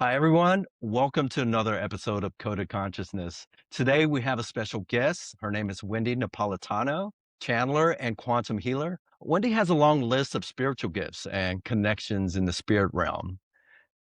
Hi, everyone. Welcome to another episode of Coded Consciousness. Today, we have a special guest. Her name is Wendy Napolitano, channeler and quantum healer. Wendy has a long list of spiritual gifts and connections in the spirit realm.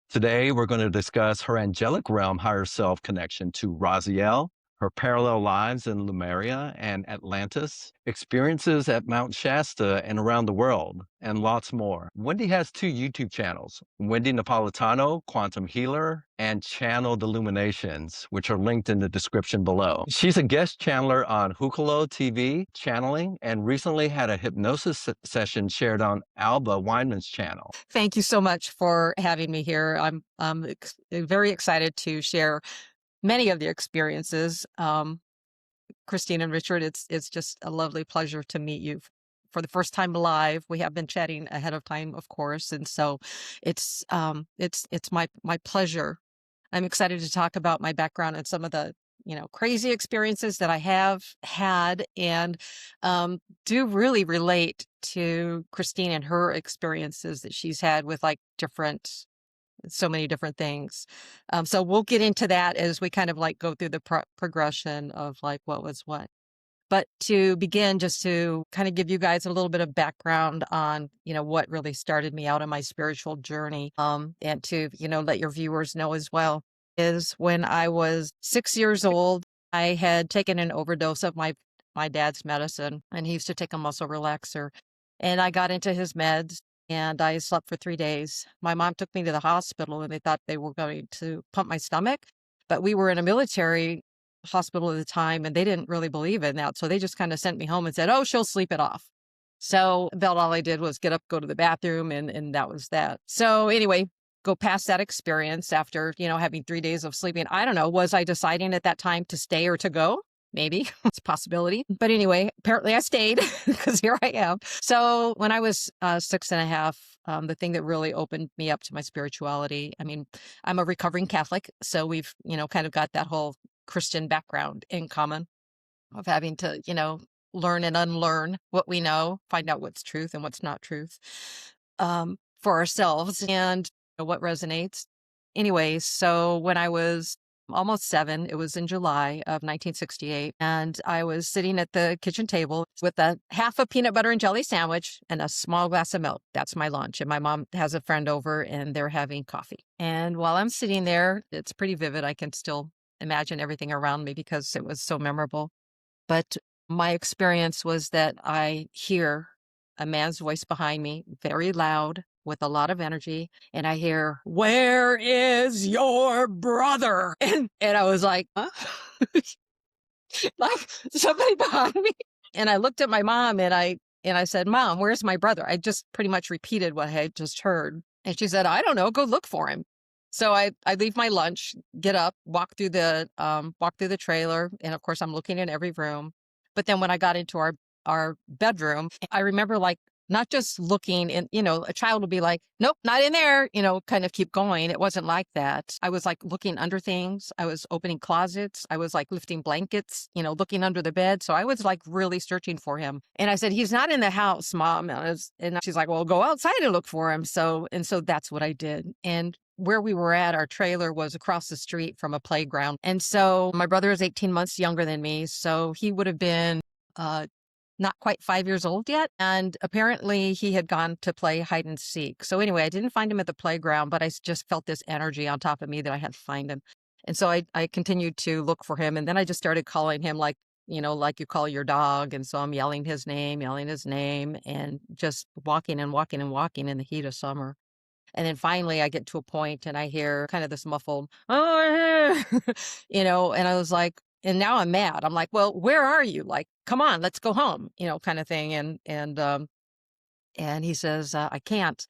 Today, we're going to discuss her angelic realm higher self connection to Raziel, her parallel lives in Lemuria and Atlantis, experiences at Mount Shasta and around the world, and lots more. Wendy has two YouTube channels, Wendy Napolitano, Quantum Healer, and Channeled Illuminations, which are linked in the description below. She's a guest channeler on Hukalo TV channeling and recently had a hypnosis session shared on Alba Weinman's channel. Thank you so much for having me here. I'm very excited to share many of the experiences. Kristina and Richard, it's just a lovely pleasure to meet you for the first time live. We have been chatting ahead of time, of course, and so it's my pleasure. I'm excited to talk about my background and some of the crazy experiences that I have had, and do really relate to Christine and her experiences that she's had with so many different things. So we'll get into that as we kind of go through the progression of what was what. But to begin, just to kind of give you guys a little bit of background on, what really started me out on my spiritual journey, and to, let your viewers know as well, is when I was 6 years old, I had taken an overdose of my dad's medicine, and he used to take a muscle relaxer. And I got into his meds and I slept for 3 days. My mom took me to the hospital and they thought they were going to pump my stomach, but we were in a military hospital at the time and they didn't really believe in that. So they just kind of sent me home and said, oh, she'll sleep it off. So about all I did was get up, go to the bathroom, and that was that. So anyway, go past that experience after, having 3 days of sleeping. I don't know, was I deciding at that time to stay or to go? Maybe it's a possibility. But anyway, apparently I stayed because here I am. So when I was 6.5, the thing that really opened me up to my spirituality, I mean, I'm a recovering Catholic. So we've, kind of got that whole Christian background in common of having to, learn and unlearn what we know, find out what's truth and what's not truth, for ourselves and what resonates. Anyway, so when I was almost 7, it was in July of 1968, and I was sitting at the kitchen table with a half a peanut butter and jelly sandwich and a small glass of milk. That's my lunch. And my mom has a friend over and they're having coffee. And while I'm sitting there, it's pretty vivid. I can still imagine everything around me because it was so memorable. But my experience was that I hear a man's voice behind me, very loud, with a lot of energy, and I hear, "Where is your brother?" And I was like, huh? Like somebody behind me. And I looked at my mom and I said, "Mom, where's my brother?" I just pretty much repeated what I had just heard. And she said, "I don't know, go look for him." So I leave my lunch, get up, walk through the trailer, and of course I'm looking in every room. But then when I got into our bedroom, I remember not just looking and, a child would be like, nope, not in there, kind of keep going. It wasn't like that. I was looking under things. I was opening closets. I was lifting blankets, looking under the bed. So I was really searching for him. And I said, he's not in the house, Mom. And she's like, well, go outside and look for him. So that's what I did. And where we were at, our trailer was across the street from a playground. And so my brother is 18 months younger than me. So he would have been, not quite 5 years old yet. And apparently he had gone to play hide and seek. So anyway, I didn't find him at the playground, but I just felt this energy on top of me that I had to find him. And so I continued to look for him. And then I just started calling him like you call your dog. And so I'm yelling his name, and just walking and walking and walking in the heat of summer. And then finally I get to a point and I hear kind of this muffled, oh, and I was like, and now I'm mad. I'm like, well, where are you? Like, come on, let's go home, kind of thing. And he says, I can't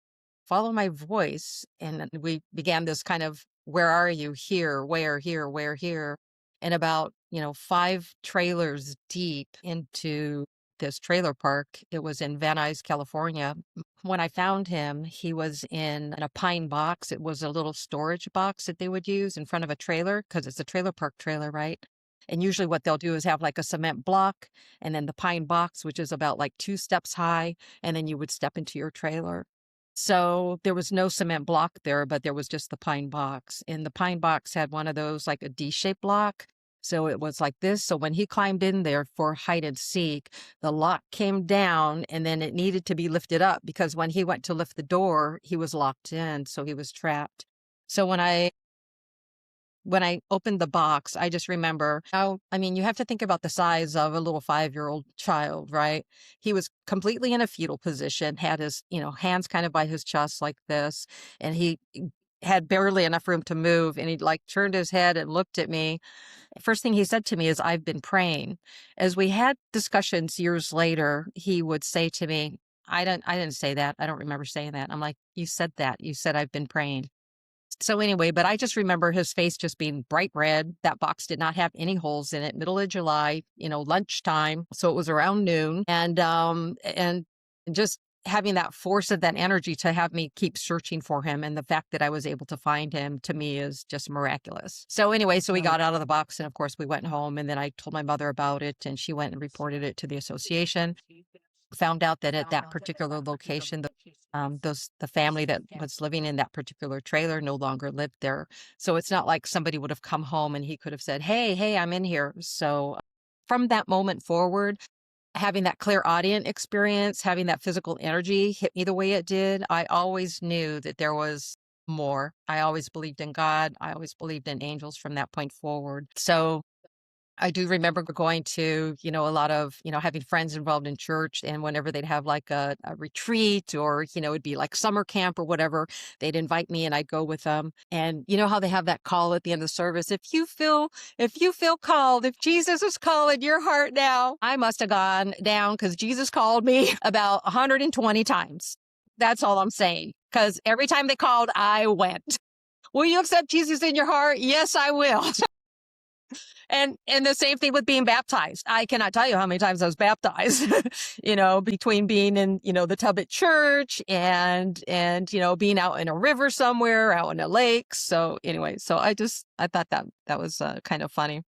follow my voice. And then we began this kind of, where are you? Here, where, here, where, here. And about, 5 trailers deep into this trailer park. It was in Van Nuys, California. When I found him, he was in a pine box. It was a little storage box that they would use in front of a trailer because it's a trailer park trailer, right? And usually what they'll do is have a cement block and then the pine box, which is about 2 steps high. And then you would step into your trailer. So there was no cement block there, but there was just the pine box. And the pine box had one of those, like a D-shaped lock. So it was like this. So when he climbed in there for hide and seek, the lock came down and then it needed to be lifted up because when he went to lift the door, he was locked in. So he was trapped. So when I opened the box, I just remember how, I mean, you have to think about the size of a little 5-year-old child, right? He was completely in a fetal position, had his, hands kind of by his chest like this, and he had barely enough room to move. And he like turned his head and looked at me. First thing he said to me is, "I've been praying." As we had discussions years later, he would say to me, I didn't say that. I don't remember saying that. I'm like, "You said that. You said I've been praying." So anyway, but I just remember his face just being bright red. That box did not have any holes in it. Middle of July, lunchtime. So it was around noon. And just having that force of that energy to have me keep searching for him. And the fact that I was able to find him to me is just miraculous. So anyway, so we got out of the box and of course we went home and then I told my mother about it and she went and reported it to the association. Found out that at that particular location, the family that was living in that particular trailer no longer lived there. So it's not like somebody would have come home and he could have said, hey, I'm in here. So from that moment forward, having that clairaudient experience, having that physical energy hit me the way it did, I always knew that there was more. I always believed in God. I always believed in angels from that point forward. So I do remember going to, a lot of, having friends involved in church. And whenever they'd have like a retreat or, it'd be like summer camp or whatever, they'd invite me and I'd go with them. And you know how they have that call at the end of the service. If you feel called, if Jesus is calling your heart now, I must have gone down because Jesus called me about 120 times. That's all I'm saying. Because every time they called, I went. Will you accept Jesus in your heart? Yes, I will. And the same thing with being baptized. I cannot tell you how many times I was baptized, between being in, the tub at church and, being out in a river somewhere, out in a lake. So anyway, so I thought that was kind of funny.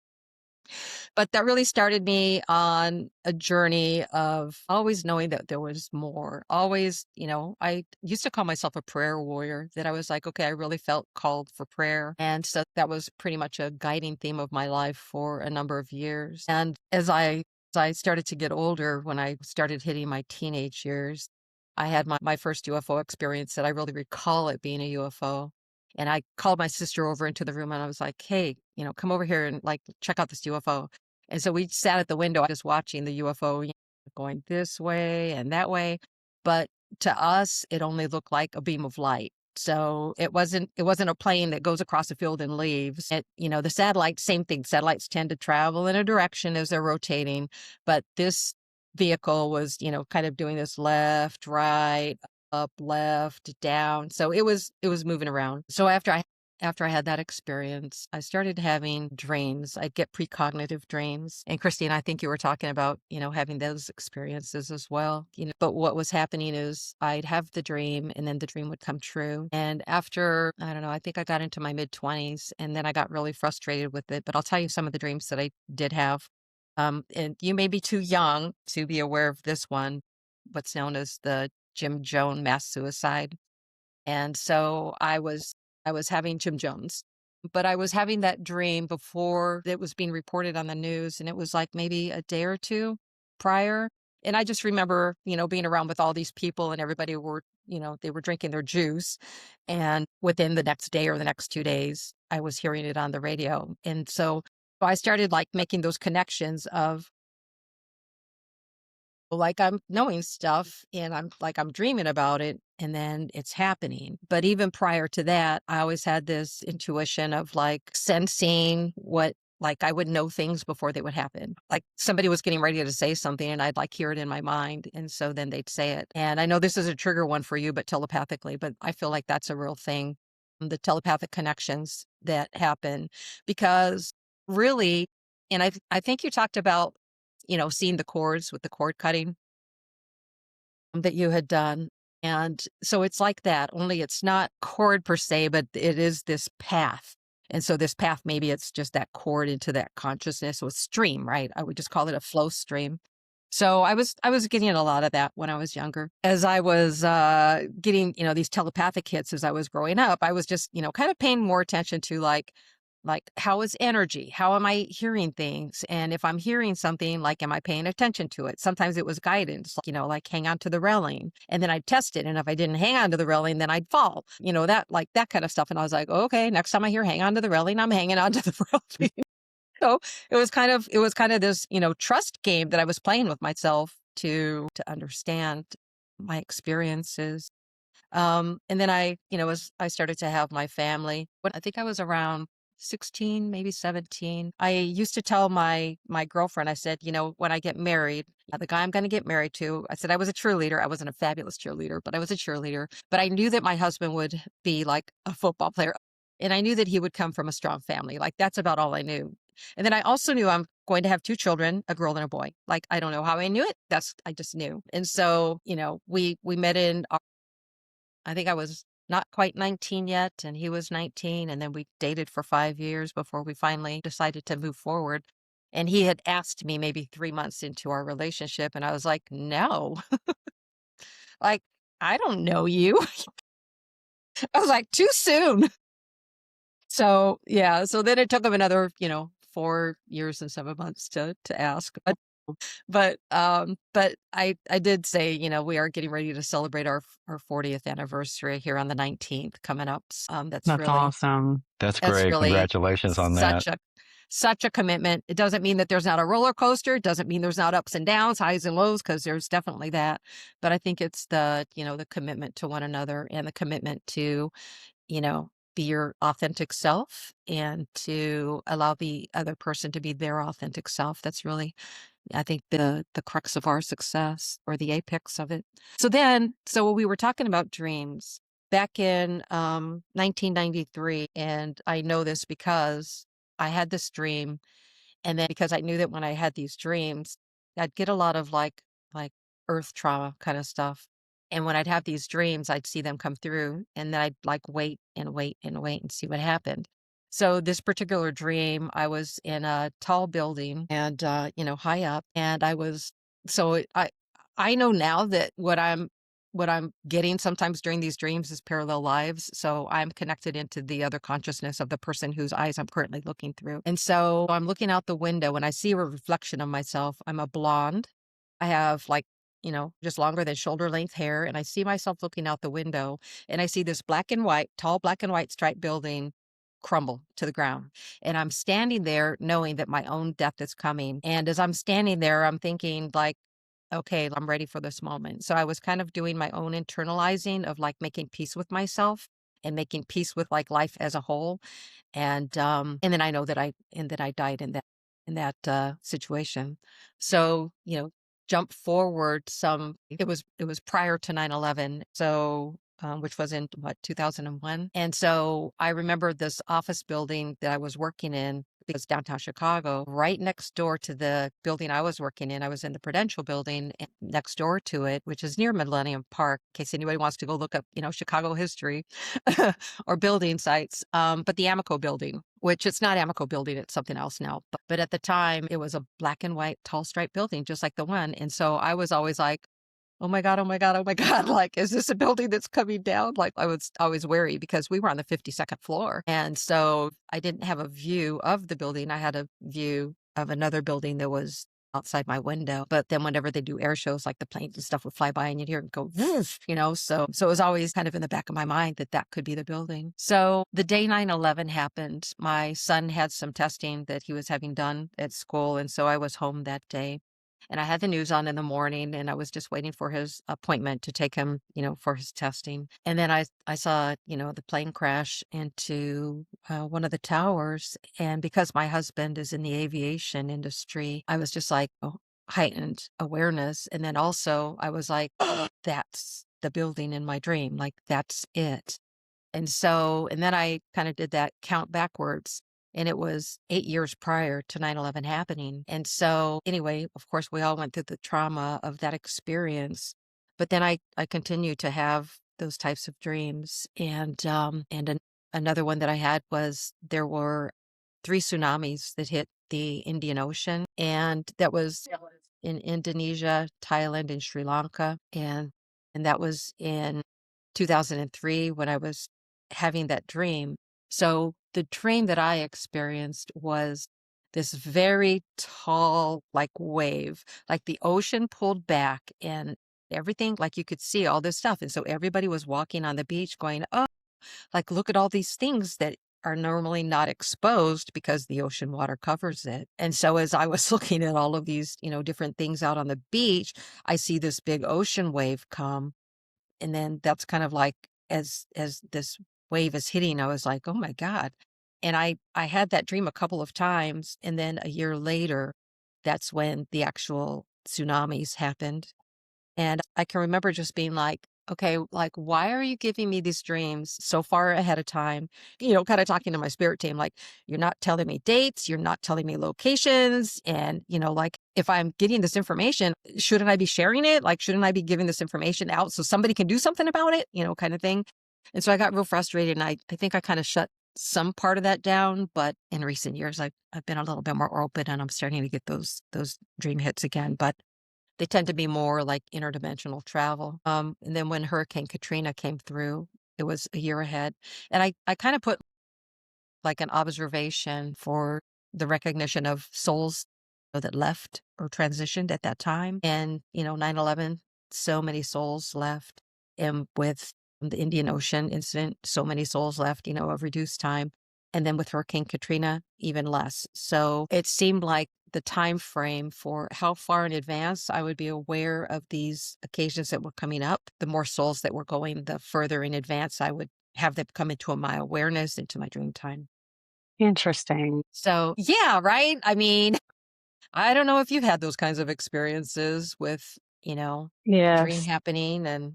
But that really started me on a journey of always knowing that there was more. Always, I used to call myself a prayer warrior, that I was like, okay, I really felt called for prayer. And so that was pretty much a guiding theme of my life for a number of years. And as I started to get older, when I started hitting my teenage years, I had my first UFO experience that I really recall it being a UFO. And I called my sister over into the room and I was like, hey, come over here and like check out this UFO. And so we sat at the window just watching the UFO going this way and that way. But to us, it only looked like a beam of light. So it wasn't a plane that goes across a field and leaves. The satellite, same thing. Satellites tend to travel in a direction as they're rotating. But this vehicle was, kind of doing this left, right, up, left, down. So it was moving around. So after I had that experience, I started having dreams. I'd get precognitive dreams. And Christine, I think you were talking about, having those experiences as well. But what was happening is I'd have the dream and then the dream would come true. And after, I don't know, I think I got into my mid-20s and then I got really frustrated with it. But I'll tell you some of the dreams that I did have. And you may be too young to be aware of this one, what's known as the Jim Jones mass suicide. And so I was having Jim Jones, but I was having that dream before it was being reported on the news. And it was like maybe a day or two prior. And I just remember, being around with all these people and everybody were, they were drinking their juice. And within the next day or the next 2 days, I was hearing it on the radio. And so I started like making those connections of, like I'm knowing stuff and I'm dreaming about it and then it's happening. But even prior to that, I always had this intuition of like sensing what, like I would know things before they would happen. Like somebody was getting ready to say something and I'd like hear it in my mind. And so then they'd say it. And I know this is a trigger one for you, but telepathically, but I feel like that's a real thing. The telepathic connections that happen because really, and I think you talked about seeing the cords with the cord cutting that you had done. And so it's like that, only it's not cord per se, but it is this path. And so this path, maybe it's just that cord into that consciousness. So it's stream, right? I would just call it a flow stream. So I was getting a lot of that when I was younger. As I was getting, these telepathic hits as I was growing up, I was just, kind of paying more attention to like how is energy? How am I hearing things? And if I'm hearing something, like am I paying attention to it? Sometimes it was guidance, like hang on to the railing. And then I'd test it. And if I didn't hang on to the railing, then I'd fall. That kind of stuff. And I was like, okay, next time I hear hang on to the railing, I'm hanging on to the railing. So it was kind of this, trust game that I was playing with myself to understand my experiences. And then as I started to have my family, when I think I was around 16, maybe 17, I used to tell my girlfriend, I said, when I get married, the guy I'm going to get married to, I said I was a cheerleader. I wasn't a fabulous cheerleader, but I was a cheerleader. But I knew that my husband would be like a football player. And I knew that he would come from a strong family. Like that's about all I knew. And then I also knew I'm going to have two children, a girl and a boy. Like I don't know how I knew it. I just knew. And so, we met in I think I was not quite 19 yet, and he was 19. And then we dated for 5 years before we finally decided to move forward. And he had asked me maybe 3 months into our relationship, and I was like, no, like, I don't know you. I was like, too soon. So, yeah. So then it took him another, 4 years and 7 months to ask. But I did say, we are getting ready to celebrate our 40th anniversary here on the 19th coming up. That's That's really awesome. That's that's great. really Congratulations on that. such a commitment. It doesn't mean that there's not a roller coaster. It doesn't mean there's not ups and downs, highs and lows, because there's definitely that. But I think it's the commitment to one another and the commitment to, be your authentic self and to allow the other person to be their authentic self. That's really, I think, the crux of our success, or the apex of it. So we were talking about dreams back in 1993, and I know this because I had this dream, and then because I knew that when I had these dreams, I'd get a lot of like earth trauma kind of stuff. And when I'd have these dreams, I'd see them come through, and then I'd like wait and wait and wait and see what happened. So this particular dream, I was in a tall building and high up, and I know now that what I'm getting sometimes during these dreams is parallel lives. So I'm connected into the other consciousness of the person whose eyes I'm currently looking through. And so I'm looking out the window and I see a reflection of myself. I'm a blonde. I have just longer than shoulder length hair. And I see myself looking out the window, and I see this tall black and white striped building crumble to the ground. And I'm standing there knowing that my own death is coming. And as I'm standing there, I'm thinking like, okay, I'm ready for this moment. So I was kind of doing my own internalizing of like making peace with myself and making peace with like life as a whole. And then I know that I died in that situation. So, jump forward it was prior to 9/11. So which was in what, 2001. And so I remember this office building that I was working in, because downtown Chicago, right next door to the building I was working in, I was in the Prudential building, and next door to it, which is near Millennium Park, in case anybody wants to go look up, Chicago history or building sites. But the Amoco building, which it's not Amoco building, it's something else now. But at the time, it was a black and white tall striped building, just like the one. And so I was always like, oh my God, oh my God, oh my God. Like, is this a building that's coming down? Like, I was always wary because we were on the 52nd floor. And so I didn't have a view of the building. I had a view of another building that was outside my window. But then whenever they do air shows, like the planes and stuff would fly by and you'd hear it go, woof, so it was always kind of in the back of my mind that could be the building. So the day 9/11 happened, my son had some testing that he was having done at school. And so I was home that day. And I had the news on in the morning, and I was just waiting for his appointment to take him, for his testing. And then I saw, the plane crash into one of the towers. And because my husband is in the aviation industry, I was just like, oh, heightened awareness. And then also I was like, that's the building in my dream. Like, that's it. And then I kind of did that count backwards. And it was 8 years prior to 9/11 happening. And so anyway, of course, we all went through the trauma of that experience. But then I continued to have those types of dreams. Another one that I had was there were 3 tsunamis that hit the Indian Ocean. And that was in Indonesia, Thailand, and Sri Lanka, and that was in 2003 when I was having that dream. So the dream that I experienced was this very tall, like wave, like the ocean pulled back and everything, like you could see all this stuff. And so everybody was walking on the beach going, oh, like, look at all these things that are normally not exposed because the ocean water covers it. And so as I was looking at all of these, different things out on the beach, I see this big ocean wave come. And then that's kind of like as this wave is hitting, I was like, oh my God. And I had that dream a couple of times. And then a year later, that's when the actual tsunamis happened. And I can remember just being like, okay, like, why are you giving me these dreams so far ahead of time? Kind of talking to my spirit team, like, you're not telling me dates, you're not telling me locations. And, like, if I'm getting this information, shouldn't I be sharing it? Like, shouldn't I be giving this information out so somebody can do something about it, kind of thing. And so I got real frustrated. And I think I kind of shut some part of that down. But in recent years, I've been a little bit more open and I'm starting to get those dream hits again. But they tend to be more like interdimensional travel. And then when Hurricane Katrina came through, it was a year ahead. And I kind of put like an observation for the recognition of souls that left or transitioned at that time. And, 9/11, so many souls left. And with the Indian Ocean incident, so many souls left, of reduced time. And then with Hurricane Katrina, even less. So it seemed like the time frame for how far in advance I would be aware of these occasions that were coming up, the more souls that were going, the further in advance I would have them come into my awareness, into my dream time. Interesting. So, yeah, right? I mean, I don't know if you've had those kinds of experiences with, a dream Yes, happening and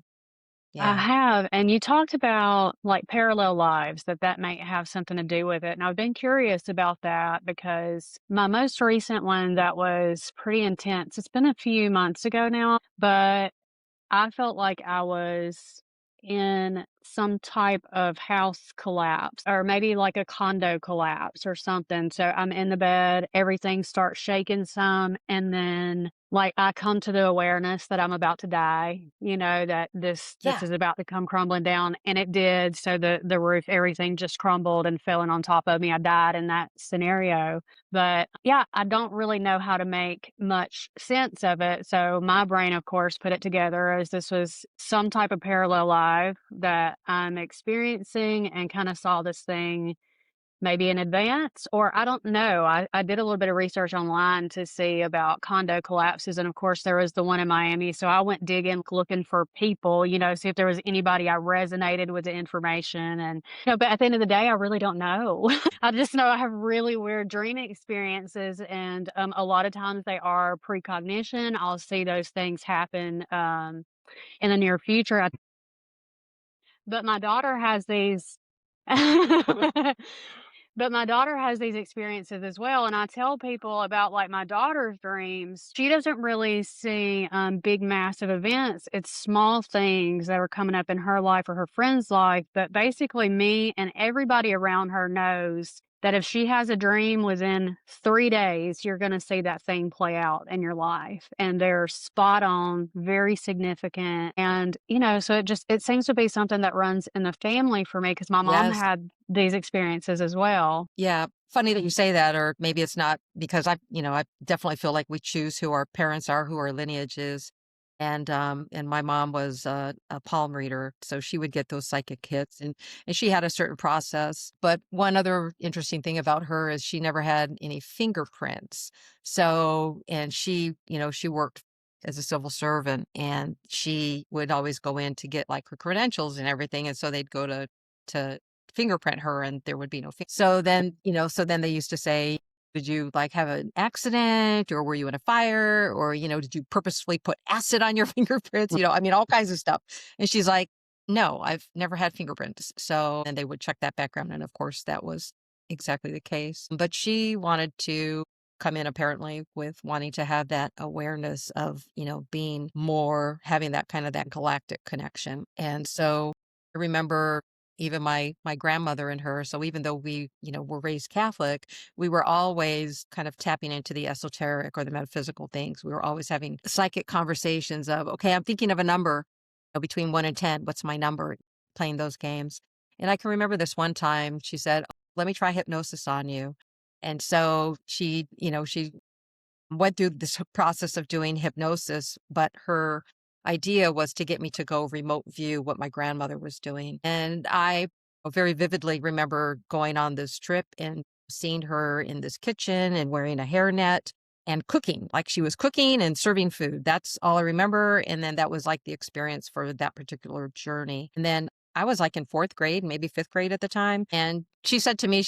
I yeah. have. And you talked about like parallel lives, that might have something to do with it. And I've been curious about that because my most recent one that was pretty intense, it's been a few months ago now, but I felt like I was in some type of house collapse or maybe like a condo collapse or something. So I'm in the bed, everything starts shaking some, and then like I come to the awareness that I'm about to die, that this Yeah. is about to come crumbling down, and it did. So the roof, everything just crumbled and fell in on top of me. I died in that scenario. But yeah, I don't really know how to make much sense of it. So my brain, of course, put it together as this was some type of parallel life that I'm experiencing and kind of saw this thing maybe in advance, or I don't know. I did a little bit of research online to see about condo collapses. And of course, there was the one in Miami. So I went digging, looking for people, see if there was anybody I resonated with the information. And, but at the end of the day, I really don't know. I just know I have really weird dream experiences. And a lot of times they are precognition. I'll see those things happen in the near future. But my daughter has these but my daughter has these experiences as well, and I tell people about, like, my daughter's dreams. She doesn't really see, big, massive events. It's small things that are coming up in her life or her friend's life, but basically me and everybody around her knows that if she has a dream within 3 days, you're gonna see that thing play out in your life, and they're spot on, very significant, and, so it seems to be something that runs in the family for me because my mom Yes. had these experiences as well. Yeah, funny that you say that, or maybe it's not because I definitely feel like we choose who our parents are, who our lineage is. And my mom was a palm reader, so she would get those psychic hits, and she had a certain process. But one other interesting thing about her is she never had any fingerprints. So, and she worked as a civil servant, and she would always go in to get like her credentials and everything, and so they'd go to fingerprint her and there would be no so then they used to say, did you like have an accident or were you in a fire or did you purposefully put acid on your fingerprints, I mean all kinds of stuff. And she's like, no, I've never had fingerprints. So and they would check that background and of course that was exactly the case, but she wanted to come in apparently with wanting to have that awareness of being more, having that kind of that galactic connection. And so I remember even my grandmother and her. So even though we, were raised Catholic, we were always kind of tapping into the esoteric or the metaphysical things. We were always having psychic conversations of, okay, I'm thinking of a number, between 1 and 10. What's my number? Playing those games. And I can remember this one time she said, let me try hypnosis on you. And so she went through this process of doing hypnosis, but her idea was to get me to go remote view what my grandmother was doing. And I very vividly remember going on this trip and seeing her in this kitchen and wearing a hairnet and cooking, like she was cooking and serving food. That's all I remember. And then that was like the experience for that particular journey. And then I was like in 4th grade, maybe 5th grade at the time. And she said to me,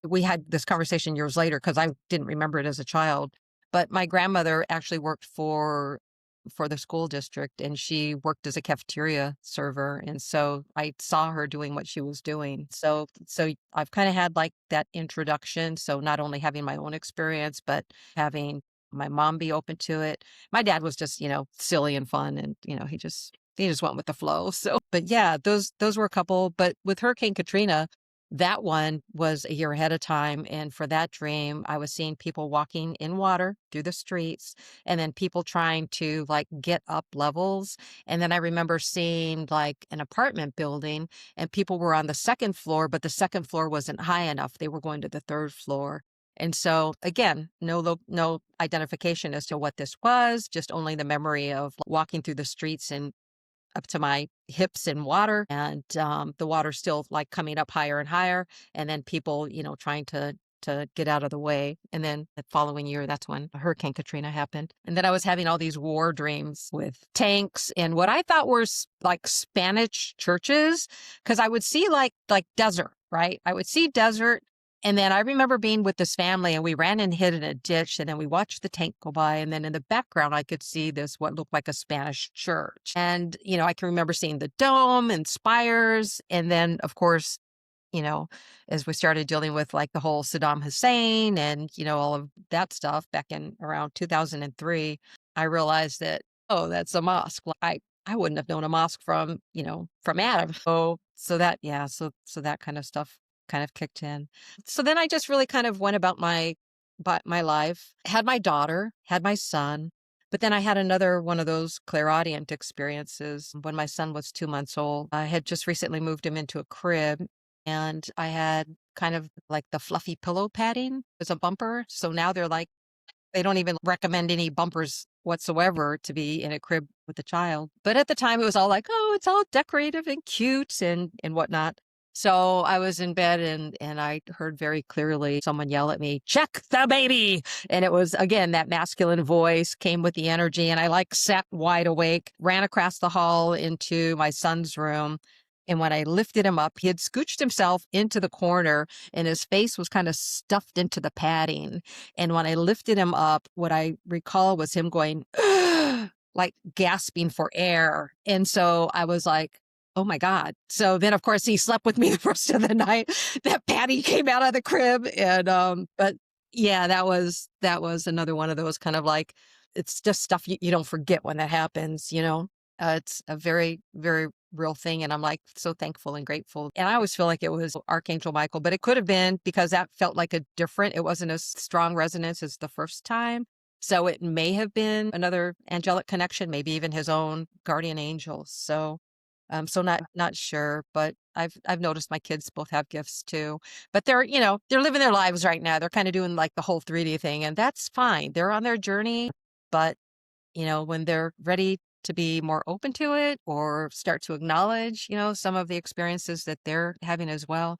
we had this conversation years later because I didn't remember it as a child. But my grandmother actually worked for the school district, and she worked as a cafeteria server. And so I saw her doing what she was doing. So I've kind of had like that introduction. So not only having my own experience, but having my mom be open to it. My dad was just, silly and fun, and he just went with the flow. So, but yeah, those were a couple. But with Hurricane Katrina, that one was a year ahead of time. And for that dream, I was seeing people walking in water through the streets, and then people trying to like get up levels. And then I remember seeing like an apartment building, and people were on the 2nd floor, but the 2nd floor wasn't high enough. They were going to the 3rd floor. And so again, no identification as to what this was, just only the memory of walking through the streets and up to my hips in water, and the water still like coming up higher and higher, and then people, trying to get out of the way. And then the following year, that's when Hurricane Katrina happened. And then I was having all these war dreams with tanks and what I thought were like Spanish churches, because I would see like desert, right? I would see desert. And then I remember being with this family, and we ran and hid in a ditch, and then we watched the tank go by. And then in the background, I could see this, what looked like a Spanish church. And, I can remember seeing the dome and spires. And then, of course, as we started dealing with like the whole Saddam Hussein and, all of that stuff back in around 2003, I realized that, oh, that's a mosque. I wouldn't have known a mosque from Adam. So that, yeah, so that kind of stuff kind of kicked in. So then I just really kind of went about my life, had my daughter, had my son, but then I had another one of those clairaudient experiences when my son was 2 months old. I had just recently moved him into a crib, and I had kind of like the fluffy pillow padding as a bumper. So now they're like, they don't even recommend any bumpers whatsoever to be in a crib with a child. But at the time it was all like, oh, it's all decorative and cute and whatnot. So I was in bed, and I heard very clearly someone yell at me, check the baby. And it was, again, that masculine voice came with the energy. And I like sat wide awake, ran across the hall into my son's room. And when I lifted him up, he had scooched himself into the corner, and his face was kind of stuffed into the padding. And when I lifted him up, what I recall was him going, like gasping for air. And so I was like, oh my God. So then, of course, he slept with me the rest of the night. That Patty came out of the crib. And, but yeah, that was another one of those kind of like, it's just stuff you don't forget when that happens, it's a very, very real thing. And I'm like so thankful and grateful. And I always feel like it was Archangel Michael, but it could have been because that felt like it wasn't as strong resonance as the first time. So it may have been another angelic connection, maybe even his own guardian angel. So not sure, but I've noticed my kids both have gifts too, but they're living their lives right now. They're kind of doing like the whole 3D thing, and that's fine. They're on their journey, but when they're ready to be more open to it or start to acknowledge, some of the experiences that they're having as well,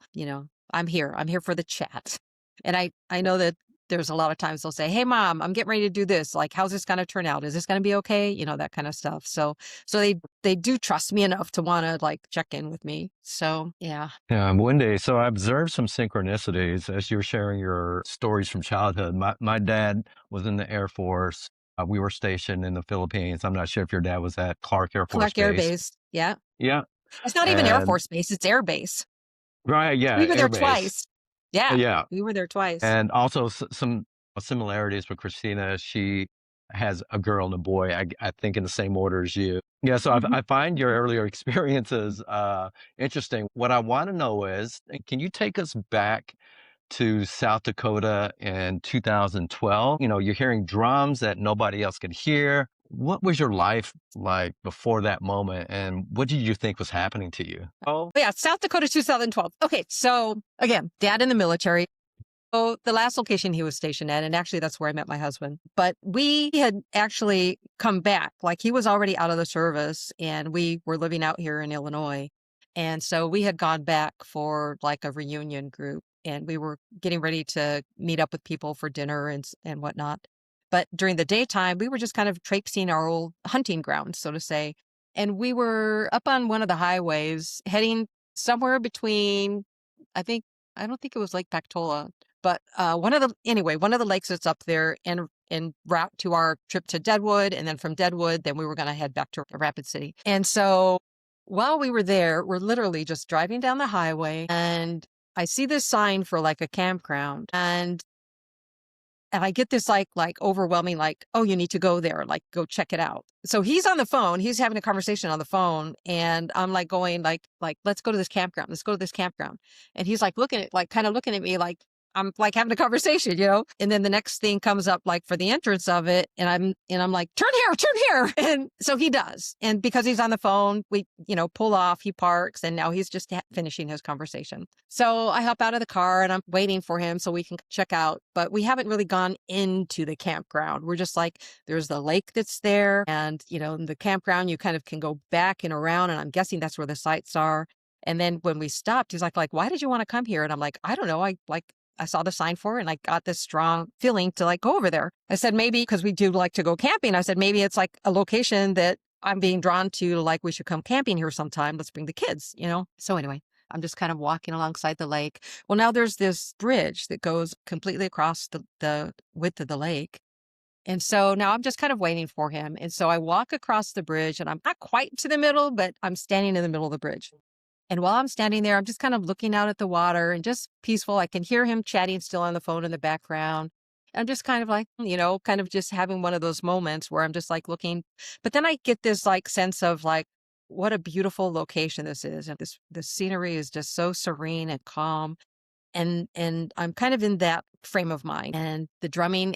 I'm here for the chat. And I know that there's a lot of times they'll say, hey mom, I'm getting ready to do this. Like, how's this going to turn out? Is this going to be okay? That kind of stuff. So they do trust me enough to want to like check in with me. So, yeah. Yeah, Wendy, so I observed some synchronicities as you were sharing your stories from childhood. My dad was in the Air Force. We were stationed in the Philippines. I'm not sure if your dad was at Clark Air Force Clark Air Base. Base. Yeah. Yeah. It's not even Air Force Base. It's Air Base. Right. Yeah. We were there Air Base. twice. Yeah. Yeah. We were there twice. And also some similarities with Kristina. She has a girl and a boy, I think in the same order as you. Yeah, so Mhm. I find your earlier experiences interesting. What I want to know is, can you take us back to South Dakota in 2012? You know, you're hearing drums that nobody else could hear. What was your life like before that moment, and what did you think was happening to you? Oh, Yeah, South Dakota 2012. Okay, so again, dad in the military. So the last location he was stationed at, and actually that's where I met my husband. But we had actually come back. Like he was already out of the service and we were living out here in Illinois. And so we had gone back for like a reunion group and we were getting ready to meet up with people for dinner and whatnot. But during the daytime, we were just kind of traipsing our old hunting grounds, so to say. And we were up on one of the highways heading somewhere between, I think, I don't think it was Lake Pactola, but one of the lakes that's up there en route to our trip to Deadwood, and then from Deadwood, then we were going to head back to Rapid City. And so while we were there, we're literally just driving down the highway, and I see this sign for like a campground, and I get this like overwhelming, like, oh, you need to go there, like go check it out. So he's on the phone, he's having a conversation on the phone, and I'm like going like let's go to this campground, let's go to this campground. And he's like kind of looking at me like I'm like having a conversation, you know? And then the next thing comes up like for the entrance of it, and I'm like, turn here. And so he does. And because he's on the phone, we, pull off, he parks, and now he's just finishing his conversation. So I hop out of the car and I'm waiting for him so we can check out, but we haven't really gone into the campground. We're just like, there's the lake that's there, and in the campground you kind of can go back and around, and I'm guessing that's where the sites are. And then when we stopped, he's like, why did you want to come here? And I'm like, I don't know. I saw the sign for it and I got this strong feeling to like go over there. I said, maybe because we do like to go camping. I said, maybe it's like a location that I'm being drawn to, like we should come camping here sometime. Let's bring the kids, So anyway, I'm just kind of walking alongside the lake. Well, now there's this bridge that goes completely across the width of the lake. And so now I'm just kind of waiting for him. And so I walk across the bridge and I'm not quite to the middle, but I'm standing in the middle of the bridge. And while I'm standing there, I'm just kind of looking out at the water and just peaceful. I can hear him chatting still on the phone in the background. I'm just kind of like, kind of just having one of those moments where I'm just like looking. But then I get this like sense of like, what a beautiful location this is. And this scenery is just so serene and calm. And I'm kind of in that frame of mind, and the drumming,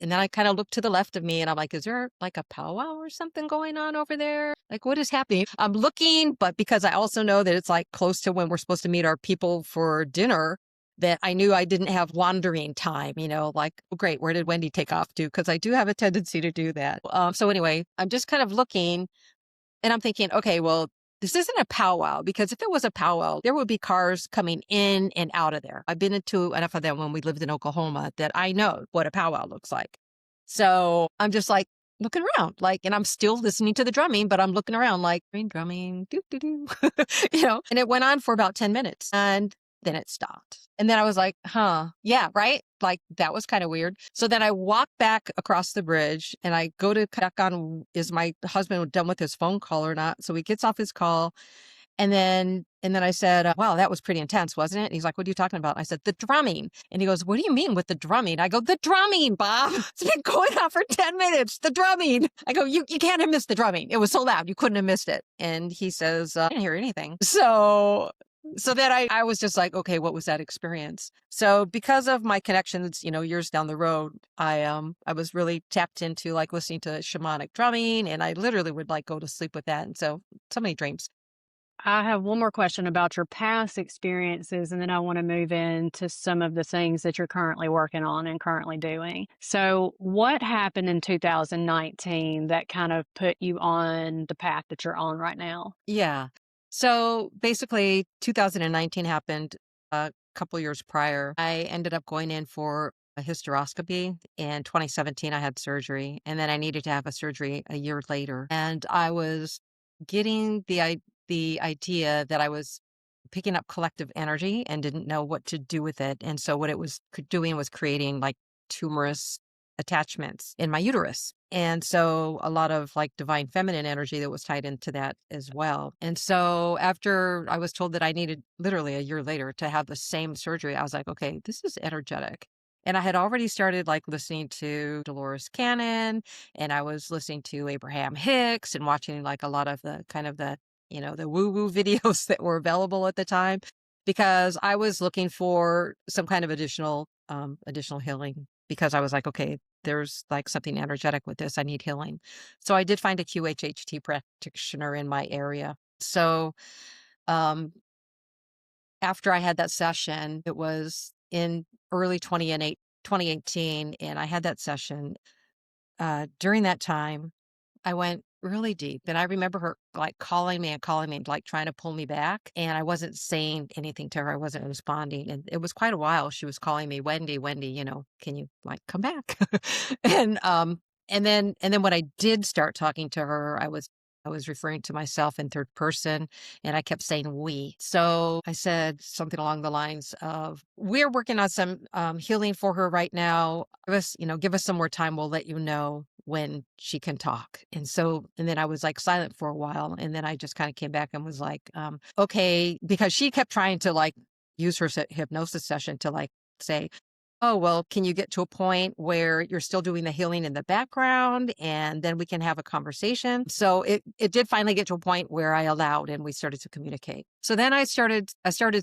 and then I kind of look to the left of me and I'm like, is there like a powwow or something going on over there? Like, what is happening? I'm looking, but because I also know that it's like close to when we're supposed to meet our people for dinner, that I knew I didn't have wandering time, like, oh, great, where did Wendy take off to? Because I do have a tendency to do that. So anyway, I'm just kind of looking and I'm thinking, okay, well, this isn't a powwow, because if it was a powwow, there would be cars coming in and out of there. I've been into enough of them when we lived in Oklahoma that I know what a powwow looks like. So I'm just like looking around, like, and I'm still listening to the drumming, but I'm looking around like drumming, doo, doo, doo. And it went on for about 10 minutes and then it stopped. And then I was like, yeah, right. Like that was kind of weird. So then I walk back across the bridge and I go to check on, is my husband done with his phone call or not? So he gets off his call. And then I said, wow, that was pretty intense, wasn't it? And he's like, what are you talking about? I said, the drumming. And he goes, what do you mean with the drumming? I go, the drumming, Bob. It's been going on for 10 minutes. The drumming. I go, you can't have missed the drumming. It was so loud. You couldn't have missed it. And he says, I didn't hear anything. So then I was just like, okay, what was that experience? So because of my connections, years down the road, I was really tapped into like listening to shamanic drumming, and I literally would like go to sleep with that. And so many dreams. I have one more question about your past experiences, and then I want to move into some of the things that you're currently working on and currently doing. So, what happened in 2019 that kind of put you on the path that you're on right now? Yeah. So basically 2019 happened a couple years prior. I ended up going in for a hysteroscopy. In 2017, I had surgery, and then I needed to have a surgery a year later. And I was getting the idea that I was picking up collective energy and didn't know what to do with it. And so what it was doing was creating like tumorous attachments in my uterus. And so a lot of like divine feminine energy that was tied into that as well. And so after I was told that I needed literally a year later to have the same surgery, I was like, okay, this is energetic. And I had already started like listening to Dolores Cannon, and I was listening to Abraham Hicks and watching like a lot of the kind of the, the woo-woo videos that were available at the time, because I was looking for some kind of additional healing, because I was like, okay, there's like something energetic with this. I need healing. So I did find a QHHT practitioner in my area. So um, after I had that session, it was in early 2018, and I had that session. During that time, I went really deep, and I remember her like calling me, like trying to pull me back, and I wasn't saying anything to her. I wasn't responding, and it was quite a while. She was calling me, Wendy, can you like come back? and and then when I did start talking to her, I was referring to myself in third person, and I kept saying we. So I said something along the lines of, "We're working on some healing for her right now. Give us some more time. We'll let you know when she can talk." And then I was like silent for a while, and then I just kind of came back and was like, "Okay," because she kept trying to like use her hypnosis session to like say, "Oh, well, can you get to a point where you're still doing the healing in the background, and then we can have a conversation?" So it did finally get to a point where I allowed, and we started to communicate. So then I started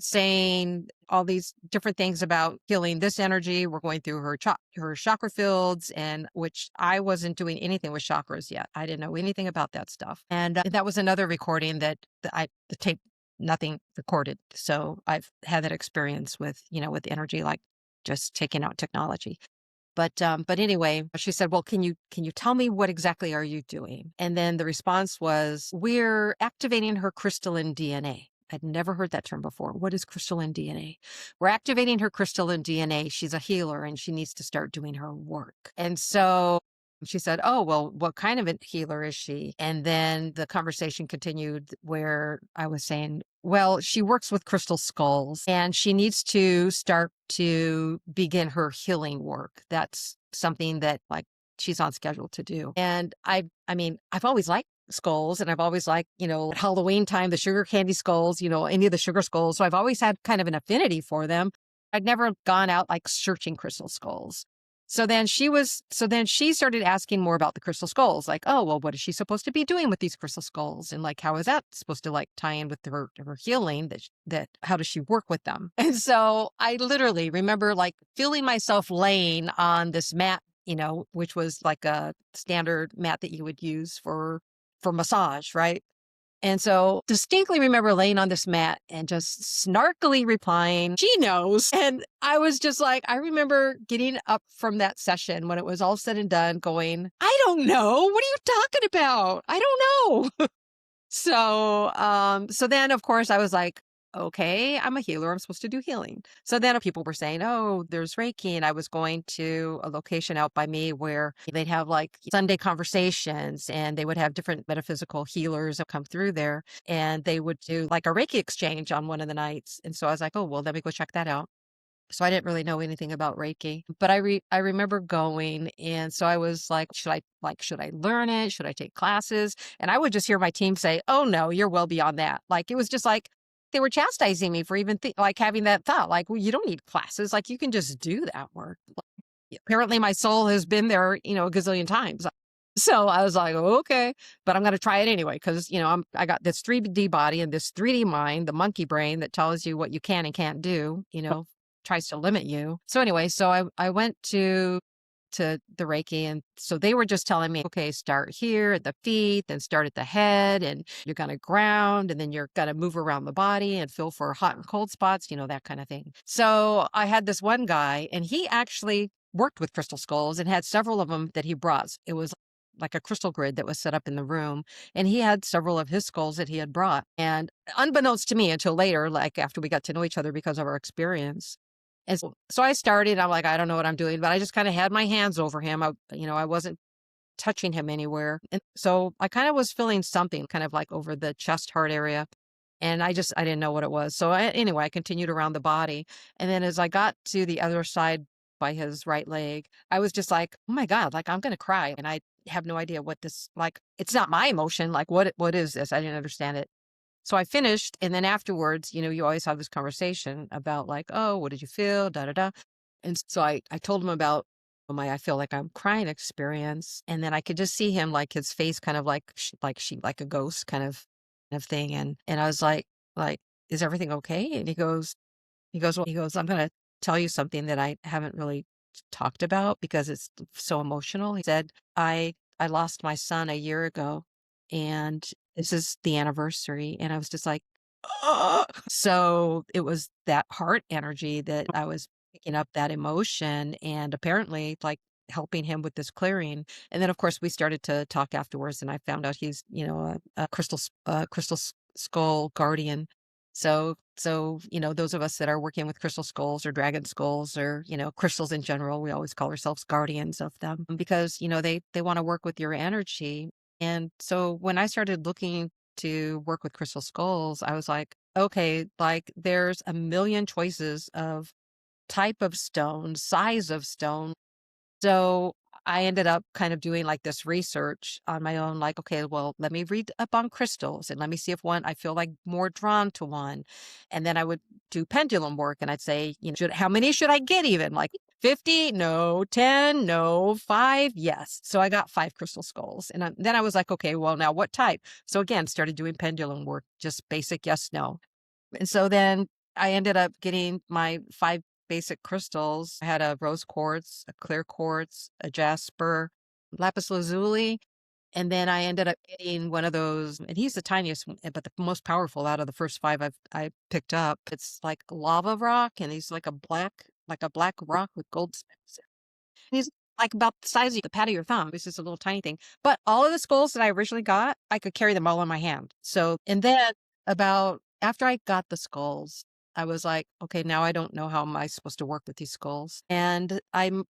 saying all these different things about healing this energy. We're going through her chakra fields, and which I wasn't doing anything with chakras yet. I didn't know anything about that stuff. And that was another recording the tape, nothing recorded. So I've had that experience with energy, like just taking out technology. But anyway, she said, "Well, can you tell me what exactly are you doing?" And then the response was, "We're activating her crystalline DNA." I'd never heard that term before. What is crystalline DNA? "We're activating her crystalline DNA. She's a healer, and she needs to start doing her work." And so she said, "Oh, well, what kind of a healer is she?" And then the conversation continued where I was saying, "Well, she works with crystal skulls, and she needs to start to begin her healing work. That's something that like she's on schedule to do." And I mean, I've always liked skulls, and I've always liked, at Halloween time, the sugar candy skulls, any of the sugar skulls. So I've always had kind of an affinity for them. I'd never gone out like searching crystal skulls. So then she started asking more about the crystal skulls, like, "Oh, well, what is she supposed to be doing with these crystal skulls? And like, how is that supposed to like tie in with her healing, that how does she work with them?" And so I literally remember like feeling myself laying on this mat, which was like a standard mat that you would use for massage, right? And so distinctly remember laying on this mat and just snarkily replying, "She knows." And I was just like, I remember getting up from that session when it was all said and done going, "I don't know. What are you talking about? I don't know." So then of course I was like, okay, I'm a healer. I'm supposed to do healing. So then people were saying, "Oh, there's Reiki." And I was going to a location out by me where they'd have like Sunday conversations, and they would have different metaphysical healers that come through there, and they would do like a Reiki exchange on one of the nights. And so I was like, "Oh, well, let me go check that out." So I didn't really know anything about Reiki, but I remember going, and so I was like, should I learn it? Should I take classes? And I would just hear my team say, "Oh no, you're well beyond that." Like it was just like they were chastising me for even like having that thought, like, "Well, you don't need classes. Like you can just do that work." Apparently my soul has been there, a gazillion times. So I was like, okay, but I'm going to try it anyway. Cause I got this 3D body and this 3D mind, the monkey brain that tells you what you can and can't do, tries to limit you. So anyway, so I went to the Reiki, and so they were just telling me, okay, start here at the feet, then start at the head, and you're going to ground, and then you're going to move around the body and feel for hot and cold spots, that kind of thing. So I had this one guy, and he actually worked with crystal skulls and had several of them that he brought. It was like a crystal grid that was set up in the room, and he had several of his skulls that he had brought. And unbeknownst to me until later, like after we got to know each other because of our experience. And so I started, I'm like, I don't know what I'm doing, but I just kind of had my hands over him. I wasn't touching him anywhere. And so I kind of was feeling something kind of like over the chest heart area. And I didn't know what it was. So anyway, I continued around the body. And then as I got to the other side by his right leg, I was just like, "Oh my God, like I'm going to cry." And I have no idea what this, like, it's not my emotion. Like, what is this? I didn't understand it. So I finished. And then afterwards, you always have this conversation about like, "Oh, what did you feel? Da, da, da." And so I told him about my I feel like I'm crying experience, and then I could just see him, like his face kind of like like a ghost kind of thing, and I was like, is everything okay? And he goes, I'm gonna tell you something that I haven't really talked about because it's so emotional. He said, I lost my son a year ago, and this is the anniversary. And I was just like, "Ugh." So it was that heart energy that I was picking up that emotion and apparently like helping him with this clearing. And then of course we started to talk afterwards, and I found out he's, a crystal skull guardian. So, those of us that are working with crystal skulls or dragon skulls or, crystals in general, we always call ourselves guardians of them because, they want to work with your energy. And so when I started looking to work with crystal skulls, I was like, okay, like there's a million choices of type of stone, size of stone. So I ended up kind of doing like this research on my own, like, okay, well, let me read up on crystals and let me see if one I feel like more drawn to one. And then I would do pendulum work and I'd say, how many should I get even? Like 50? No, 10, no, 5, yes. So I got 5 crystal skulls. And then I was like, okay, well, now what type? So again, started doing pendulum work, just basic yes, no. And so then I ended up getting my 5 basic crystals. I had a rose quartz, a clear quartz, a jasper, lapis lazuli, and then I ended up getting one of those, and he's the tiniest, but the most powerful out of the first 5 I picked up. It's like lava rock, and he's like a black rock with gold specks. He's like about the size of the pad of your thumb. It's just a little tiny thing. But all of the skulls that I originally got, I could carry them all in my hand. So, and then about after I got the skulls, I was like, okay, now I don't know how am I supposed to work with these skulls. And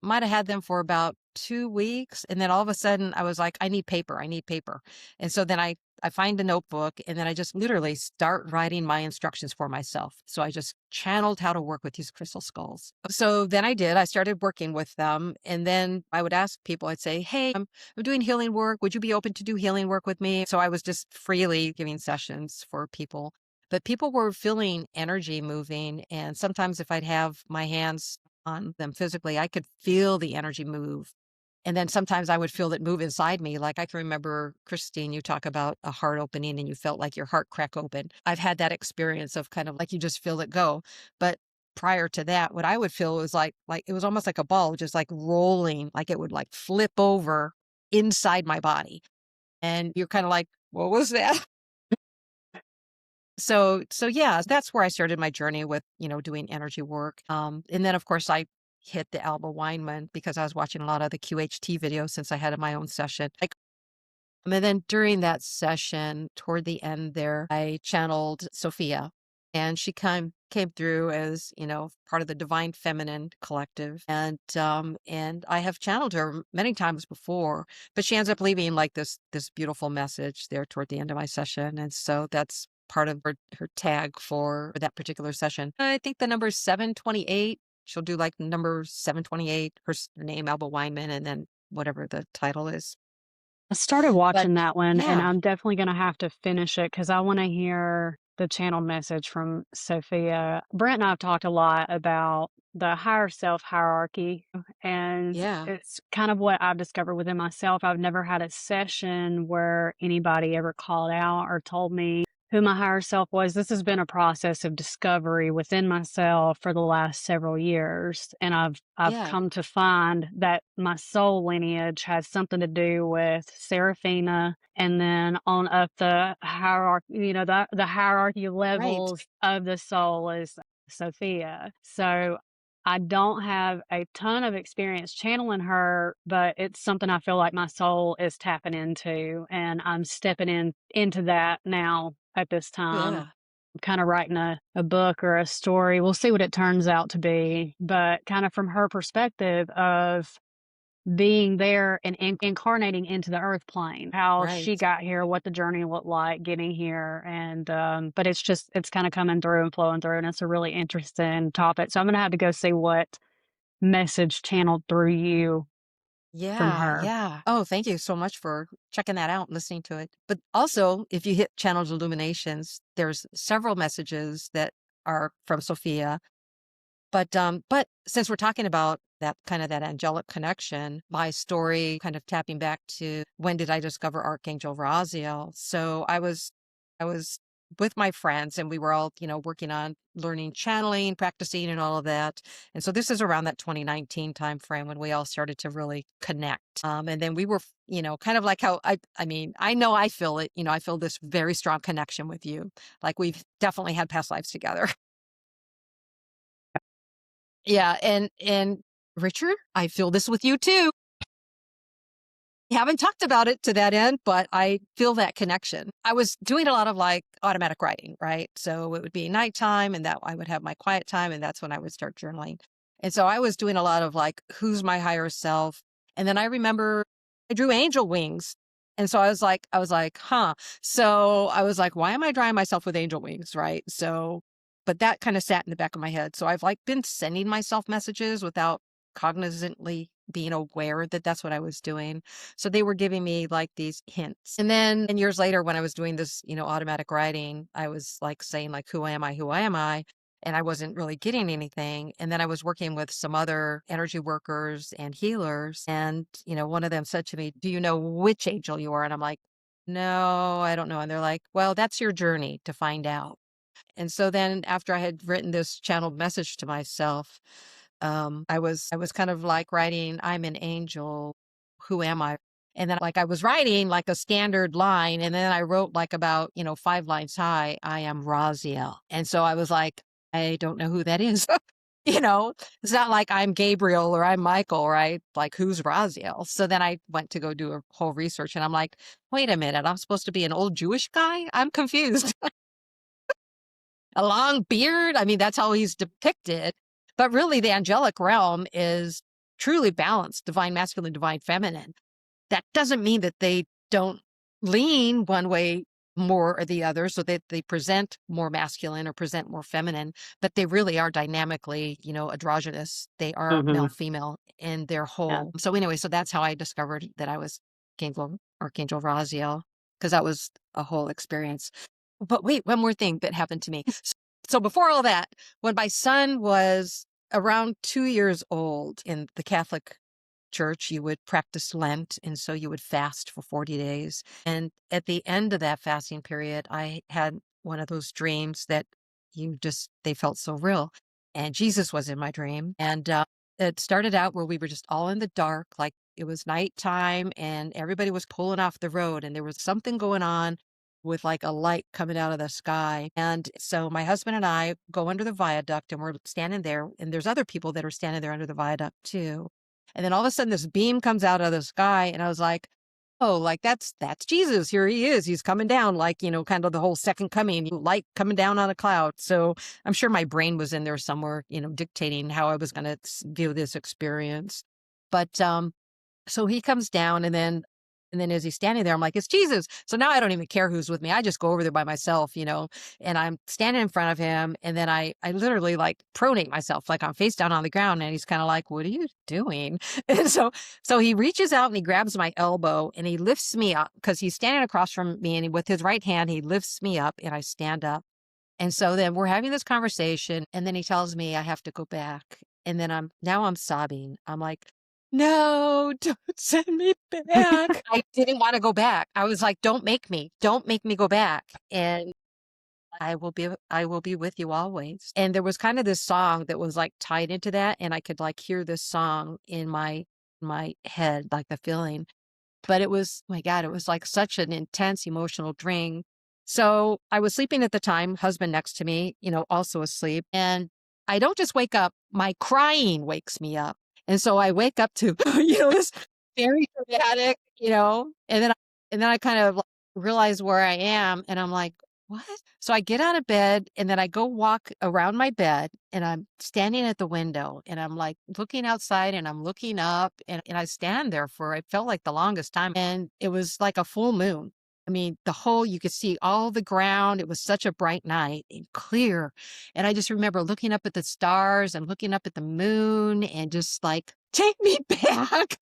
might have had them for about 2 weeks. And then all of a sudden I was like, I need paper. I need paper. And so then I find a notebook and then I just literally start writing my instructions for myself. So I just channeled how to work with these crystal skulls. So then I did. I started working with them. And then I would ask people, I'd say, hey, I'm doing healing work. Would you be open to do healing work with me? So I was just freely giving sessions for people. But people were feeling energy moving. And sometimes if I'd have my hands on them physically, I could feel the energy move. And then sometimes I would feel it move inside me. Like I can remember, Christine, you talk about a heart opening and you felt like your heart crack open. I've had that experience of kind of like you just feel it go. But prior to that, what I would feel was like it was almost like a ball, just like rolling, like it would like flip over inside my body. And you're kind of like, what was that? So yeah, that's where I started my journey with, doing energy work. And then of course I hit the Alba Weinman because I was watching a lot of the QHT videos since I had my own session. And then during that session, toward the end there, I channeled Sophia, and she came through as, part of the Divine Feminine Collective. And I have channeled her many times before, but she ends up leaving like this beautiful message there toward the end of my session. And so that's part of her tag for that particular session. I think the number is 728. She'll do like number 728, her name, Alba Weinman, and then whatever the title is. I started But watching that one, and yeah, I'm definitely gonna have to finish it because I wanna hear the channel message from Sophia. Brent and I have talked a lot about the higher self hierarchy, and yeah, it's kind of what I've discovered within myself. I've never had a session where anybody ever called out or told me who my higher self was. This has been a process of discovery within myself for the last several years. And I've yeah, come to find that my soul lineage has something to do with Seraphina, and then on up the hierarchy, the hierarchy right. levels of the soul is Sophia. So I don't have a ton of experience channeling her, but it's something I feel like my soul is tapping into, and I'm stepping into that now at this time. Yeah, I'm kind of writing a book or a story. We'll see what it turns out to be, but kind of from her perspective of being there and incarnating into the earth plane, how she right. got here, what the journey looked like getting here. And, but it's kind of coming through and flowing through. And it's a really interesting topic. So I'm going to have to go see what message channeled through you from Yeah, her. yeah. Oh, thank you so much for checking that out and listening to it. But also, if you hit Channeled Illuminations, there's several messages that are from Sophia. But since we're talking about that kind of that angelic connection, my story kind of tapping back to when did I discover Archangel Raziel? So I was with my friends and we were all, working on learning channeling, practicing and all of that. And so this is around that 2019 time frame when we all started to really connect. And then we were, kind of like how I know I feel it, I feel this very strong connection with you. Like we've definitely had past lives together. Yeah, and Richard, I feel this with you too. We haven't talked about it to that end, but I feel that connection. I was doing a lot of like automatic writing, right? So it would be nighttime and that I would have my quiet time and that's when I would start journaling. And so I was doing a lot of like, who's my higher self? And then I remember I drew angel wings. And so I was like, huh. So I was like, why am I drawing myself with angel wings? Right. So, but that kind of sat in the back of my head. So I've like been sending myself messages without cognizantly being aware that that's what I was doing. So they were giving me like these hints. And then and years later, when I was doing this, automatic writing, I was like saying like, who am I? Who am I? And I wasn't really getting anything. And then I was working with some other energy workers and healers. And, one of them said to me, do you know which angel you are? And I'm like, no, I don't know. And they're like, well, that's your journey to find out. And so then after I had written this channeled message to myself, I was kind of like writing, I'm an angel. Who am I? And then like I was writing like a standard line. And then I wrote like about, 5 lines high, I am Raziel. And so I was like, I don't know who that is. It's not like I'm Gabriel or I'm Michael, right? Like who's Raziel? So then I went to go do a whole research and I'm like, wait a minute, I'm supposed to be an old Jewish guy? I'm confused. A long beard. I mean, that's how he's depicted. But really, the angelic realm is truly balanced, divine masculine, divine feminine. That doesn't mean that they don't lean one way more or the other, so that they present more masculine or present more feminine, but they really are dynamically, androgynous. They are Mm-hmm. male, female in their whole. So anyway, so that's how I discovered that I was Archangel Raziel, because that was a whole experience. But wait, one more thing that happened to me. So before all that, when my son was around 2 years old in the Catholic Church, you would practice Lent. And so you would fast for 40 days. And at the end of that fasting period, I had one of those dreams that they felt so real. And Jesus was in my dream. And it started out where we were just all in the dark, like it was nighttime and everybody was pulling off the road and there was something going on with like a light coming out of the sky. And so my husband and I go under the viaduct and we're standing there and there's other people that are standing there under the viaduct too. And then all of a sudden this beam comes out of the sky and I was like, oh, like that's Jesus. Here he is. He's coming down like, kind of the whole second coming, light coming down on a cloud. So I'm sure my brain was in there somewhere, dictating how I was going to view this experience. But so he comes down and then as he's standing there, I'm like, it's Jesus. So now I don't even care who's with me. I just go over there by myself, and I'm standing in front of him. And then I literally like pronate myself, like I'm face down on the ground. And he's kind of like, what are you doing? And so he reaches out and he grabs my elbow and he lifts me up because he's standing across from me. And with his right hand, he lifts me up and I stand up. And so then we're having this conversation. And then he tells me I have to go back. And then I'm sobbing. I'm like, no, don't send me back. I didn't want to go back. I was like, don't make me go back. And I will be with you always. And there was kind of this song that was like tied into that. And I could like hear this song in my head, like the feeling. But it was, my God, it was like such an intense emotional drain. So I was sleeping at the time, husband next to me, also asleep. And I don't just wake up, my crying wakes me up. And so I wake up to, this very dramatic, and then I kind of realize where I am and I'm like, what? So I get out of bed and then I go walk around my bed and I'm standing at the window and I'm like looking outside and I'm looking up and I stand there for, it felt like the longest time. And it was like a full moon. I mean, you could see all the ground. It was such a bright night and clear. And I just remember looking up at the stars and looking up at the moon and just like, take me back,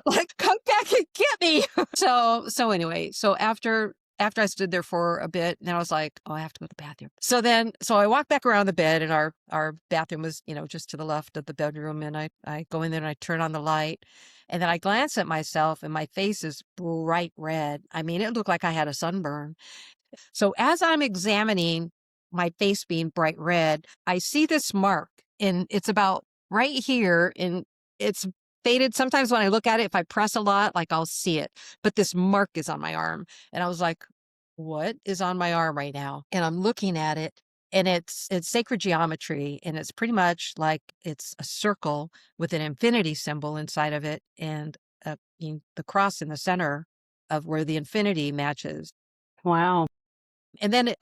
like come back and get me. So anyway, so after after I stood there for a bit, then I was like, oh, I have to go to the bathroom. So I walked back around the bed, and our bathroom was, just to the left of the bedroom. And I go in there and I turn on the light, and then I glance at myself, and my face is bright red. I mean, it looked like I had a sunburn. So as I'm examining my face being bright red, I see this mark, and it's about right here, and it's faded. Sometimes when I look at it, if I press a lot, like I'll see it, but this mark is on my arm. And I was like, what is on my arm right now? And I'm looking at it, and it's sacred geometry, and it's pretty much like it's a circle with an infinity symbol inside of it, and the cross in the center of where the infinity matches. Wow. And then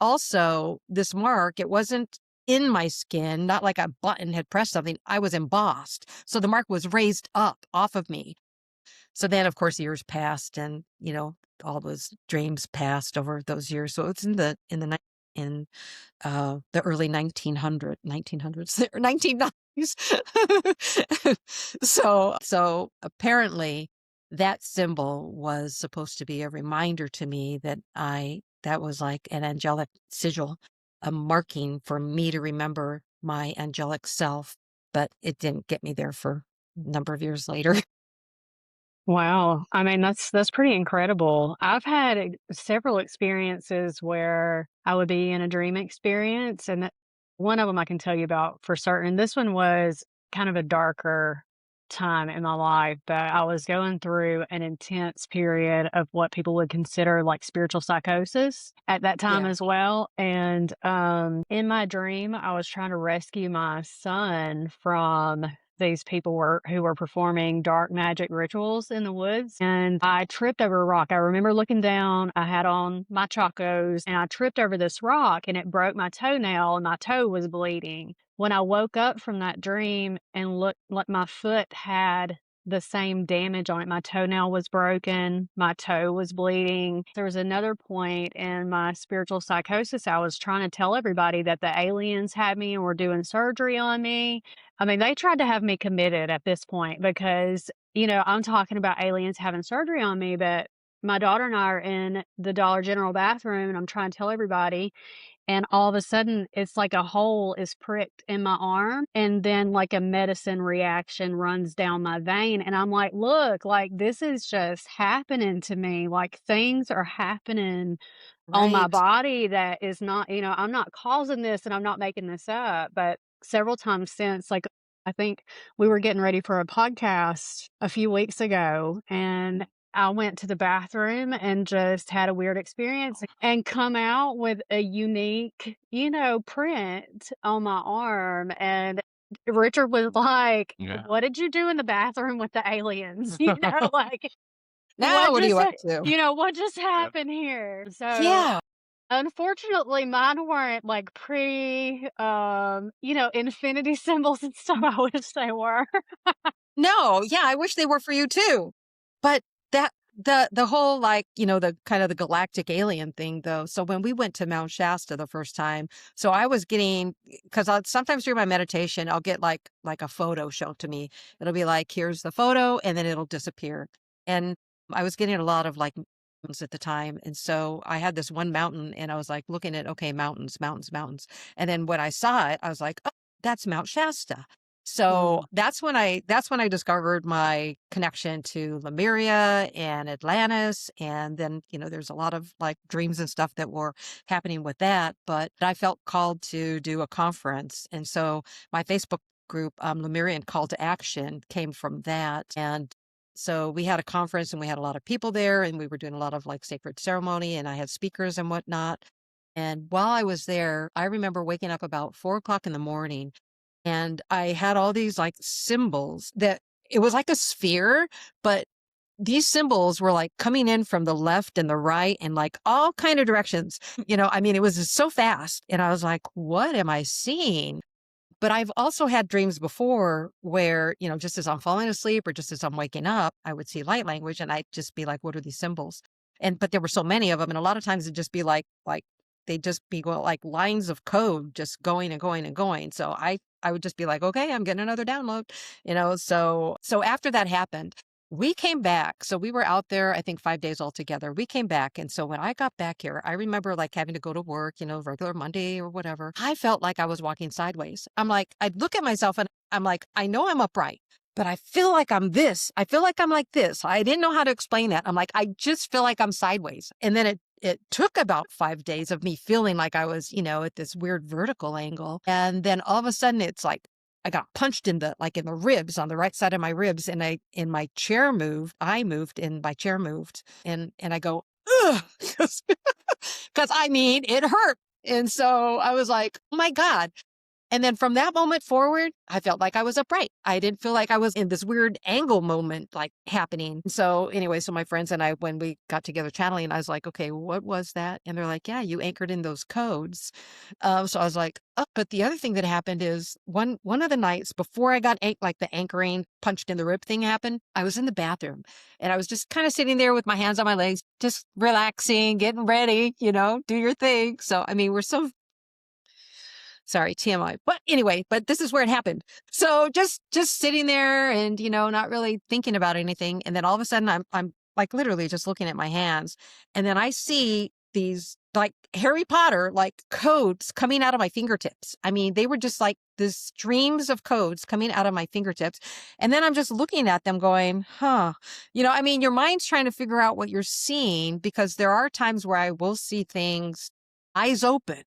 this mark, it wasn't in my skin, not like a button had pressed something. I was embossed. So the mark was raised up off of me. So then, of course, years passed, and, all those dreams passed over those years. So it's in the early 1900s or 1990s. So apparently that symbol was supposed to be a reminder to me that was like an angelic sigil, a marking for me to remember my angelic self, but it didn't get me there for a number of years later. Wow. I mean, that's pretty incredible. I've had several experiences where I would be in a dream experience, and one of them I can tell you about for certain. This one was kind of a darker time in my life, but I was going through an intense period of what people would consider like spiritual psychosis at that time Yeah. as well. And in my dream, I was trying to rescue my son from these people who were performing dark magic rituals in the woods, and I tripped over a rock. I remember looking down, I had on my chacos, and I tripped over this rock, and it broke my toenail, and my toe was bleeding. When I woke up from that dream and looked, like, my foot had the same damage on it. My toenail was broken, my toe was bleeding. There was another point in my spiritual psychosis, I was trying to tell everybody that the aliens had me and were doing surgery on me. I mean, they tried to have me committed at this point because, I'm talking about aliens having surgery on me, but my daughter and I are in the Dollar General bathroom, and I'm trying to tell everybody. And all of a sudden, it's like a hole is pricked in my arm, and then like a medicine reaction runs down my vein. And I'm like, look, like this is just happening to me. Like things are happening on my Right. body that is not, I'm not causing this and I'm not making this up. But several times since, like, I think we were getting ready for a podcast a few weeks ago, and I went to the bathroom and just had a weird experience and come out with a unique, print on my arm. And Richard was like, Yeah. what did you do in the bathroom with the aliens? Like, Now what are you up to? what just happened here? So Yeah. unfortunately, mine weren't like pretty, infinity symbols and stuff. I wish they were. No, yeah, I wish they were for you too. But that the whole the kind of the galactic alien thing though. So when we went to Mount Shasta the first time, so I was getting, because sometimes during my meditation I'll get like a photo shown to me. It'll be like, here's the photo, and then it'll disappear. And I was getting a lot of like mountains at the time. And so I had this one mountain, and I was like looking at, okay, mountains, mountains, mountains. And then when I saw it, I was like, oh, that's Mount Shasta. So that's when I discovered my connection to Lemuria and Atlantis. And then, there's a lot of like dreams and stuff that were happening with that. But I felt called to do a conference. And so my Facebook group, Lemurian Call to Action, came from that. And so we had a conference, and we had a lot of people there, and we were doing a lot of like sacred ceremony, and I had speakers and whatnot. And while I was there, I remember waking up about 4 o'clock in the morning, and I had all these like symbols that it was like a sphere, but these symbols were like coming in from the left and the right and like all kind of directions. I mean, it was just so fast. And I was like, what am I seeing? But I've also had dreams before where, just as I'm falling asleep or just as I'm waking up, I would see light language, and I'd just be like, what are these symbols? But there were so many of them. And a lot of times it'd just be like they'd just be like lines of code just going and going and going. So I would just be like, okay, I'm getting another download, So after that happened, we came back. So we were out there, I think 5 days altogether. We came back. And so when I got back here, I remember like having to go to work, regular Monday or whatever. I felt like I was walking sideways. I'm like, I'd look at myself and I'm like, I know I'm upright, but I feel like I'm this. I feel like I'm like this. I didn't know how to explain that. I'm like, I just feel like I'm sideways. And then it took about 5 days of me feeling like I was, at this weird vertical angle. And then all of a sudden it's like, I got punched in the ribs, on the right side of my ribs. And my chair moved. I moved and my chair moved. And I go, ugh, because it hurt. And so I was like, oh my God. And then from that moment forward, I felt like I was upright. I didn't feel like I was in this weird angle moment like happening. So anyway, so my friends and I, when we got together channeling, I was like, okay, what was that? And they're like, yeah, you anchored in those codes. So I was like, oh, but the other thing that happened is one of the nights before I got like the anchoring punched in the rib thing happened, I was in the bathroom and I was just kind of sitting there with my hands on my legs, just relaxing, getting ready, do your thing. So, we're so sorry, TMI. But anyway, this is where it happened. So just sitting there and, not really thinking about anything. And then all of a sudden I'm like literally just looking at my hands. And then I see these like Harry Potter, like codes coming out of my fingertips. They were just like the streams of codes coming out of my fingertips. And then I'm just looking at them going, huh, your mind's trying to figure out what you're seeing, because there are times where I will see things eyes open.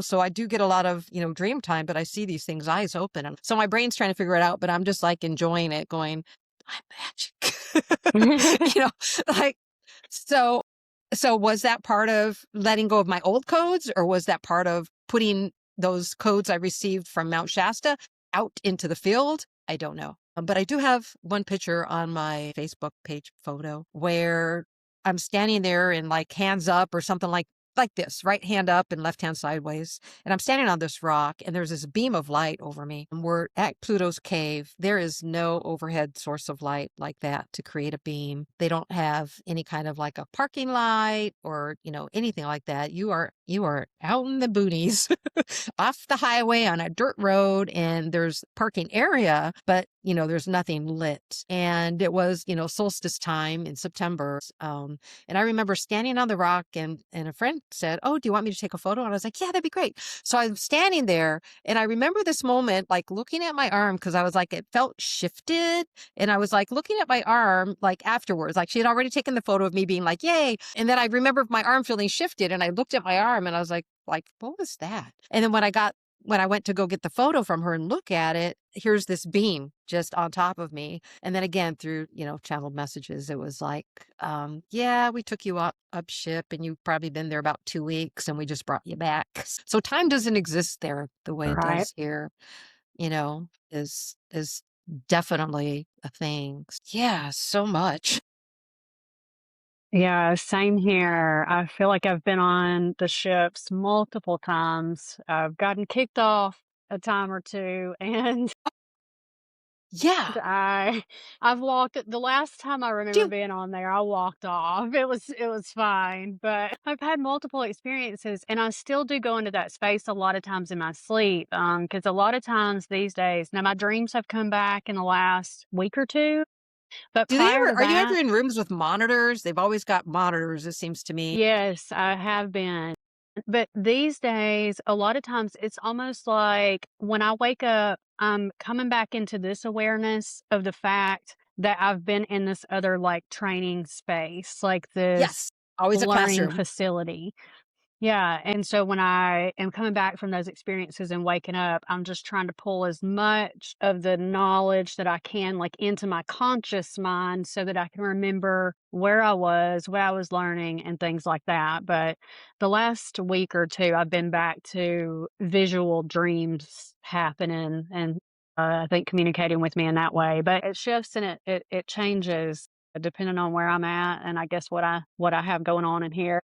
So I do get a lot of, dream time, but I see these things eyes open. And so my brain's trying to figure it out, but I'm just like enjoying it going, I'm magic, like, so was that part of letting go of my old codes, or was that part of putting those codes I received from Mount Shasta out into the field? I don't know. But I do have one picture on my Facebook page photo where I'm standing there and like hands up or something like this, right hand up and left hand sideways. And I'm standing on this rock and there's this beam of light over me. And we're at Pluto's cave. There is no overhead source of light like that to create a beam. They don't have any kind of like a parking light or, anything like that. You are out in the boonies off the highway on a dirt road, and there's parking area, but there's nothing lit. And it was, solstice time in September. And I remember standing on the rock and a friend said, oh, do you want me to take a photo? And I was like, yeah, that'd be great. So I'm standing there and I remember this moment, like looking at my arm, because I was like, it felt shifted. And I was like looking at my arm, like afterwards, like she had already taken the photo of me being like, yay. And then I remember my arm feeling shifted and I looked at my arm and I was like, what was that? And then when I went to go get the photo from her and look at it, here's this beam just on top of me. And then again, through, channeled messages, it was like, yeah, we took you up ship and you've probably been there about 2 weeks and we just brought you back. So time doesn't exist there the way it Right. does here, is definitely a thing. Yeah, so much. Yeah, same here. I feel like I've been on the ships multiple times. I've gotten kicked off a time or two, and Yeah. I've walked the last time I remember being on there, I walked off. It was fine, but I've had multiple experiences, and I still do go into that space a lot of times in my sleep. Because a lot of times these days, now my dreams have come back in the last week or two, but Do they prior ever, to are you ever that, in rooms with monitors? They've always got monitors, it seems to me. yes, I have been. But these days, a lot of times it's almost like when I wake up, I'm coming back into this awareness of the fact that I've been in this other like training space, like this Yes. Always a learning classroom. facility. Yeah, and so when I am coming back from those experiences and waking up, I'm just trying to pull as much of the knowledge that I can, like, into my conscious mind so that I can remember where I was, what I was learning, and things like that. But the last week or two, I've been back to visual dreams happening and I think communicating with me in that way. But it shifts and it changes depending on where I'm at and I guess what I have going on in here.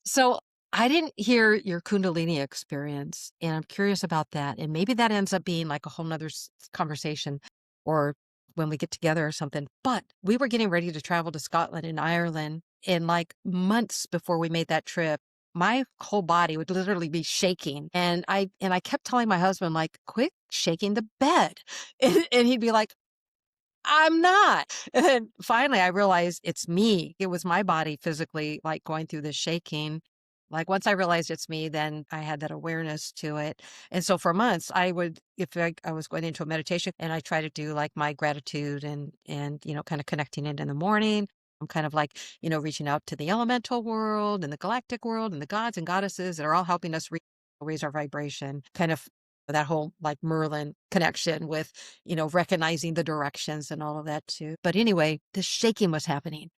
So I didn't hear your Kundalini experience, and I'm curious about that. And maybe that ends up being like a whole nother conversation or when we get together or something. But we were getting ready to travel to Scotland and Ireland, and like months before we made that trip, my whole body would literally be shaking. And I kept telling my husband, like, quit shaking the bed. And he'd be like, I'm not. And then finally I realized it's me. It was my body physically like going through this shaking. Like once I realized it's me, then I had that awareness to it. And so for months I would, if I was going into a meditation and I try to do like my gratitude and, kind of connecting it in the morning. I'm kind of like, reaching out to the elemental world and the galactic world and the gods and goddesses that are all helping us raise our vibration, kind of that whole like Merlin connection with, recognizing the directions and all of that too. But anyway, the shaking was happening.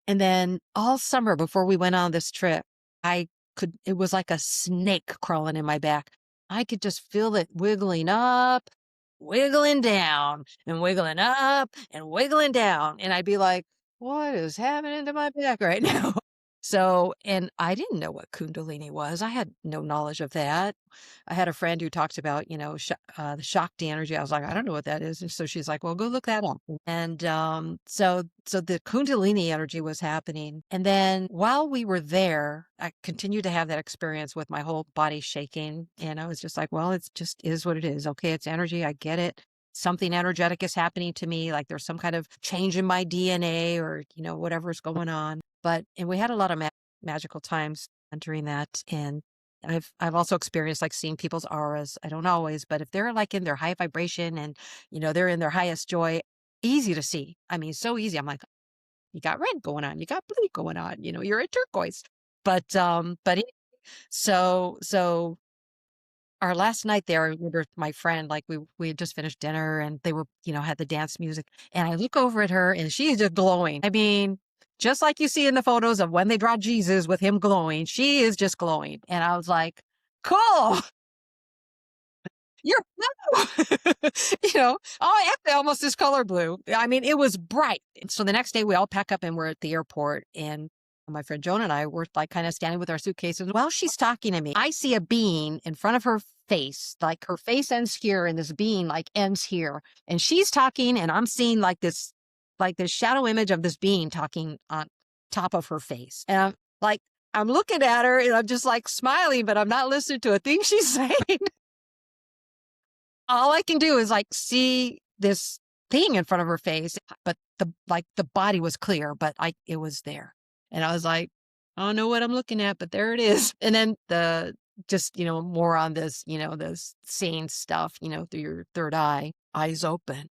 And then all summer before we went on this trip, it was like a snake crawling in my back. I could just feel it wiggling up, wiggling down, and wiggling up and wiggling down. And I'd be like, what is happening to my back right now? So, and I didn't know what Kundalini was. I had no knowledge of that. I had a friend who talked about, the Shakti energy. I was like, I don't know what that is. And so she's like, well, go look that up. And so the Kundalini energy was happening. And then while we were there, I continued to have that experience with my whole body shaking. And I was just like, well, it just is what it is. Okay, it's energy. I get it. Something energetic is happening to me. Like there's some kind of change in my DNA or, whatever's going on. And we had a lot of magical times entering that. And I've also experienced like seeing people's auras. I don't always, but if they're like in their high vibration and, they're in their highest joy, easy to see. I mean, so easy. I'm like, you got red going on, you got blue going on, you're a turquoise. So our last night there, I remember my friend, like we had just finished dinner and they were, had the dance music. And I look over at her and she is just glowing. I mean, just like you see in the photos of when they draw Jesus with him glowing, she is just glowing. And I was like, cool. You're blue. Actually almost this color blue. I mean, it was bright. And so the next day we all pack up and we're at the airport and my friend Joan and I were like kind of standing with our suitcases. While she's talking to me, I see a being in front of her face, like her face ends here and this being like ends here. And she's talking and I'm seeing like this shadow image of this being talking on top of her face. And I'm looking at her and I'm just like smiling, but I'm not listening to a thing she's saying. All I can do is like see this thing in front of her face, but the body was clear, but it was there. And I was like, I don't know what I'm looking at, but there it is. And then more on this, this seeing stuff, through your third eye, eyes open.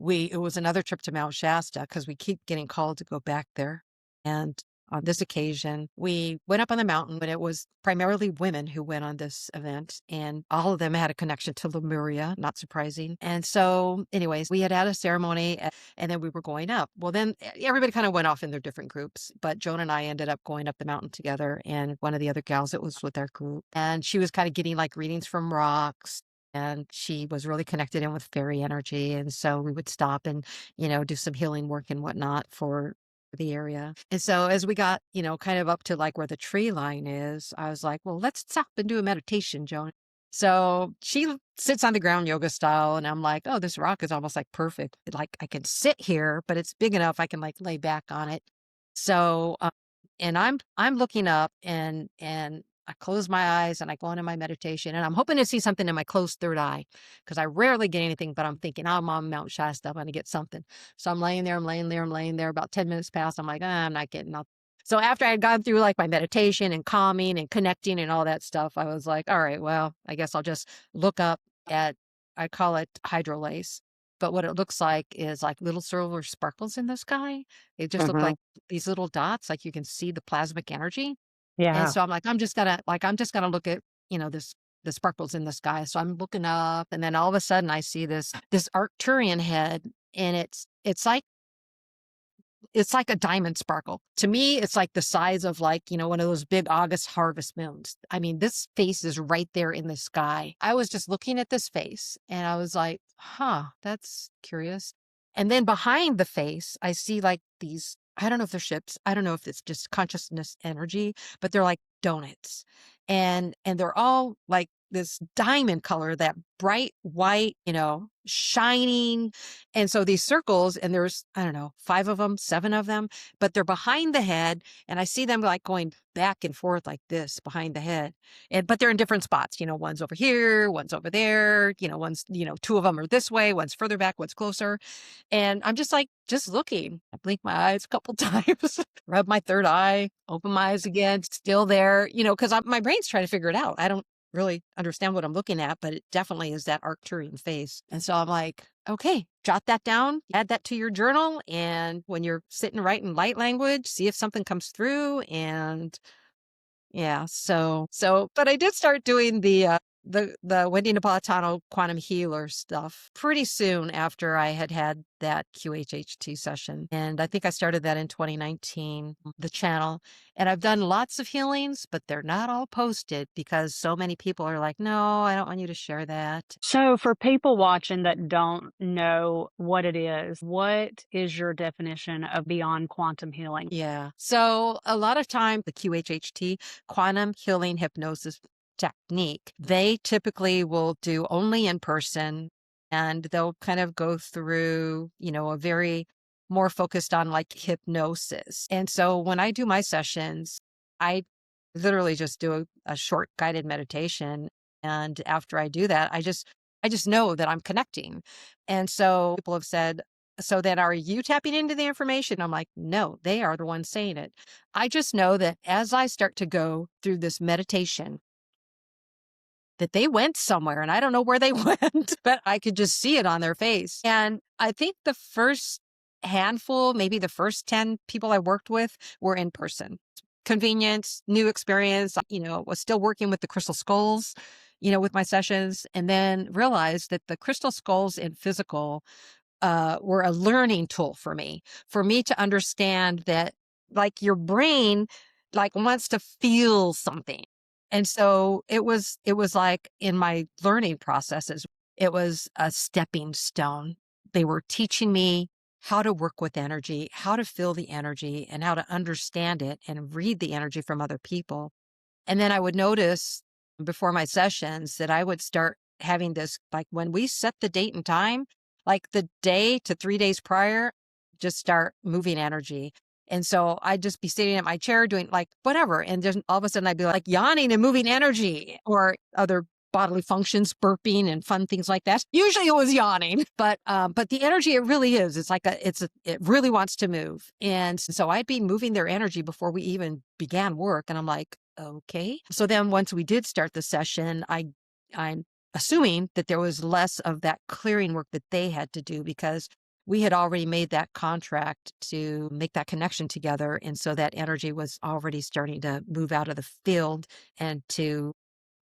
It was another trip to Mount Shasta because we keep getting called to go back there. And on this occasion, we went up on the mountain, but it was primarily women who went on this event. And all of them had a connection to Lemuria, not surprising. And so anyways, we had a ceremony and then we were going up. Well, then everybody kind of went off in their different groups, but Joan and I ended up going up the mountain together. And one of the other gals that was with our group, and she was kind of getting like readings from rocks. And she was really connected in with fairy energy. And so we would stop and, do some healing work and whatnot for the area. And so as we got, kind of up to like where the tree line is, I was like, well, let's stop and do a meditation, Joan. So she sits on the ground yoga style. And I'm like, oh, this rock is almost like perfect. Like I can sit here, but it's big enough I can like lay back on it. So, and I'm looking up and I close my eyes and I go into my meditation and I'm hoping to see something in my closed third eye because I rarely get anything, but I'm thinking, I'm on Mount Shasta, I'm going to get something. So I'm laying there, about 10 minutes past. I'm like, I'm not getting nothing. So after I had gone through like my meditation and calming and connecting and all that stuff, I was like, all right, well, I guess I'll just look up at, I call it hydrolace. But what it looks like is like little silver sparkles in the sky. It just look like these little dots, like you can see the plasmic energy. Yeah. And so I'm like, I'm just gonna look at, the sparkles in the sky. So I'm looking up and then all of a sudden I see this Arcturian head and it's like a diamond sparkle. To me, it's like the size of like, one of those big August harvest moons. I mean, this face is right there in the sky. I was just looking at this face and I was like, that's curious. And then behind the face, I see like these, I don't know if they're ships. I don't know if it's just consciousness energy, but they're like donuts. And they're all like this diamond color, that bright white, shining. And so these circles, and there's, I don't know, 5 of them, 7 of them, but they're behind the head. And I see them like going back and forth like this behind the head. But they're in different spots, one's over here, one's over there, one's, 2 of them are this way, one's further back, one's closer. And I'm just looking. I blink my eyes a couple times, rub my third eye, open my eyes again, still there, because my brain's trying to figure it out. I don't really understand what I'm looking at, but it definitely is that Arcturian face. And so I'm like, okay, jot that down, add that to your journal. And when you're sitting writing light language, see if something comes through. And yeah, but I did start doing the Wendy Napolitano quantum healer stuff pretty soon after I had that QHHT session. And I think I started that in 2019, the channel. And I've done lots of healings, but they're not all posted because so many people are like, no, I don't want you to share that. So for people watching that don't know what it is, what is your definition of beyond quantum healing? Yeah. So a lot of time, the QHHT, quantum healing hypnosis technique, they typically will do only in person, and they'll kind of go through, a very more focused on like hypnosis. And so when I do my sessions, I literally just do a short guided meditation. And after I do that, I just know that I'm connecting. And so people have said, so then are you tapping into the information? I'm like, no, they are the ones saying it. I just know that as I start to go through this meditation, that they went somewhere and I don't know where they went, but I could just see it on their face. And I think the first handful, maybe the first 10 people I worked with were in person. Convenience, new experience, was still working with the crystal skulls, with my sessions, and then realized that the crystal skulls in physical were a learning tool for me to understand that like your brain like wants to feel something. And so it was like in my learning processes, it was a stepping stone. They were teaching me how to work with energy, how to feel the energy, and how to understand it and read the energy from other people. And then I would notice before my sessions that I would start having this, like when we set the date and time, like the day to 3 days prior, just start moving energy. And so I'd just be sitting at my chair doing like whatever. And then all of a sudden I'd be like yawning and moving energy, or other bodily functions, burping and fun things like that. Usually it was yawning, but the energy, it really is. It's like it really wants to move. And so I'd be moving their energy before we even began work. And I'm like, okay. So then once we did start the session, I'm assuming that there was less of that clearing work that they had to do because we had already made that contract to make that connection together. And so that energy was already starting to move out of the field and to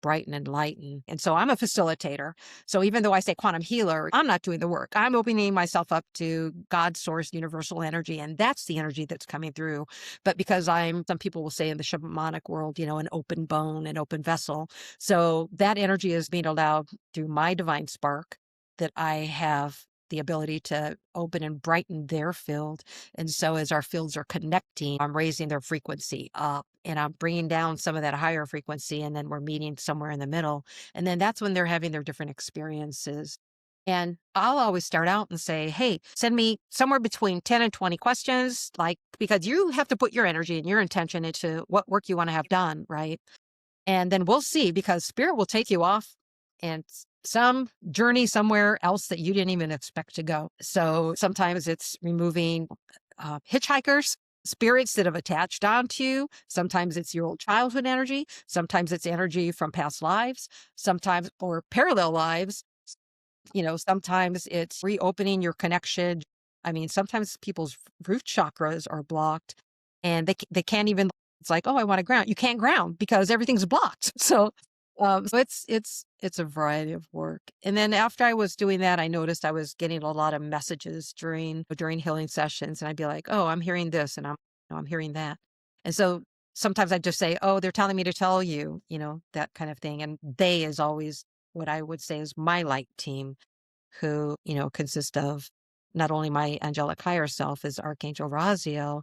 brighten and lighten. And so I'm a facilitator. So even though I say quantum healer, I'm not doing the work. I'm opening myself up to God source universal energy. And that's the energy that's coming through. But because some people will say in the shamanic world, an open bone, an open vessel. So that energy is being allowed through my divine spark that I have the ability to open and brighten their field. And so as our fields are connecting, I'm raising their frequency up and I'm bringing down some of that higher frequency. And then we're meeting somewhere in the middle. And then that's when they're having their different experiences. And I'll always start out and say, hey, send me somewhere between 10 and 20 questions, because you have to put your energy and your intention into what work you want to have done, right? And then we'll see, because spirit will take you off and some journey somewhere else that you didn't even expect to go. So sometimes it's removing hitchhikers, spirits that have attached onto you. Sometimes it's your old childhood energy. Sometimes it's energy from past lives, sometimes, or parallel lives. Sometimes it's reopening your connection. I mean, sometimes people's root chakras are blocked and they can't even, it's like, oh, I want to ground. You can't ground because everything's blocked. So it's a variety of work. And then after I was doing that, I noticed I was getting a lot of messages during healing sessions, and I'd be like, oh, I'm hearing this, and I'm hearing that. And so sometimes I'd just say, oh, they're telling me to tell you, that kind of thing. And they is always what I would say is my light team, who, consist of not only my angelic higher self as Archangel Raziel,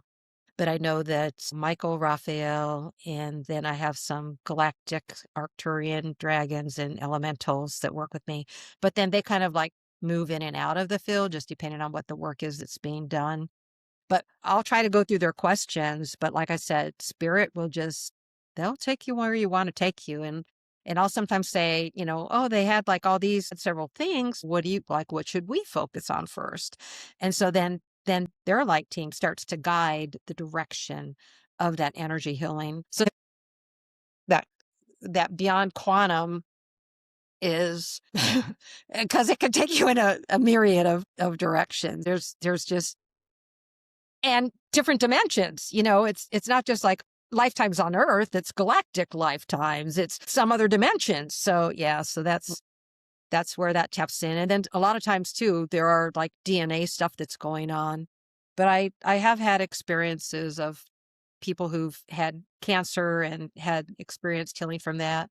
but I know that Michael Raphael, and then I have some galactic Arcturian dragons and elementals that work with me. But then they kind of like move in and out of the field, just depending on what the work is that's being done. But I'll try to go through their questions. But like I said, spirit will just, they'll take you where you want to take you. And I'll sometimes say, oh, they had like all these several things. What do you like? What should we focus on first? And so then their light team starts to guide the direction of that energy healing. So that that beyond quantum is because it can take you in a myriad of directions. There's just and different dimensions. It's not just like lifetimes on Earth, it's galactic lifetimes, it's some other dimensions. So yeah, so that's where that taps in. And then a lot of times too, there are like DNA stuff that's going on. But I have had experiences of people who've had cancer and had experienced healing from that.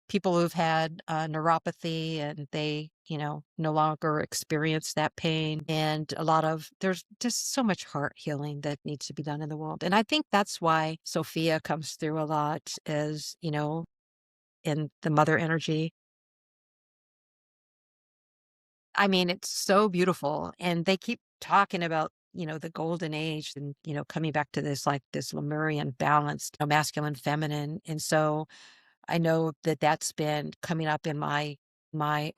People who've had neuropathy and they, no longer experience that pain. And there's just so much heart healing that needs to be done in the world. And I think that's why Sophia comes through a lot as, in the mother energy. I mean, it's so beautiful. And they keep talking about, the golden age and, coming back to this, like this Lemurian balanced masculine, feminine. And so I know that that's been coming up in my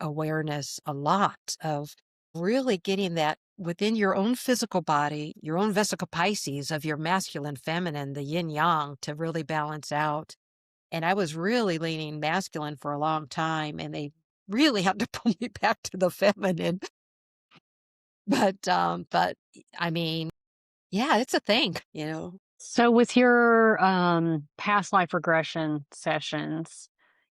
awareness a lot of really getting that within your own physical body, your own vesica Pisces of your masculine, feminine, the yin yang to really balance out. And I was really leaning masculine for a long time, and they really had to pull me back to the feminine. But I mean, yeah, it's a thing. So with your past life regression sessions,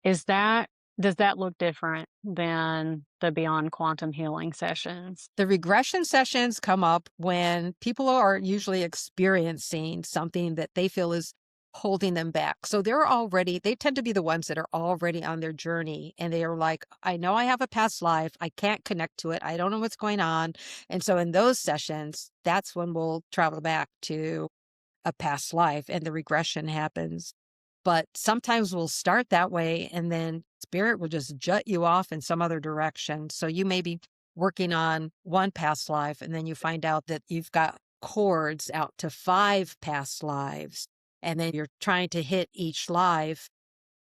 is that does that look different than the beyond quantum healing sessions? The regression sessions come up when people are usually experiencing something that they feel is holding them back. So they tend to be the ones that are already on their journey, and they are like, I know I have a past life. I can't connect to it. I don't know what's going on. And so in those sessions, that's when we'll travel back to a past life and the regression happens. But sometimes we'll start that way and then spirit will just jut you off in some other direction. So you may be working on one past life and then you find out that you've got cords out to 5 past lives. And then you're trying to hit each life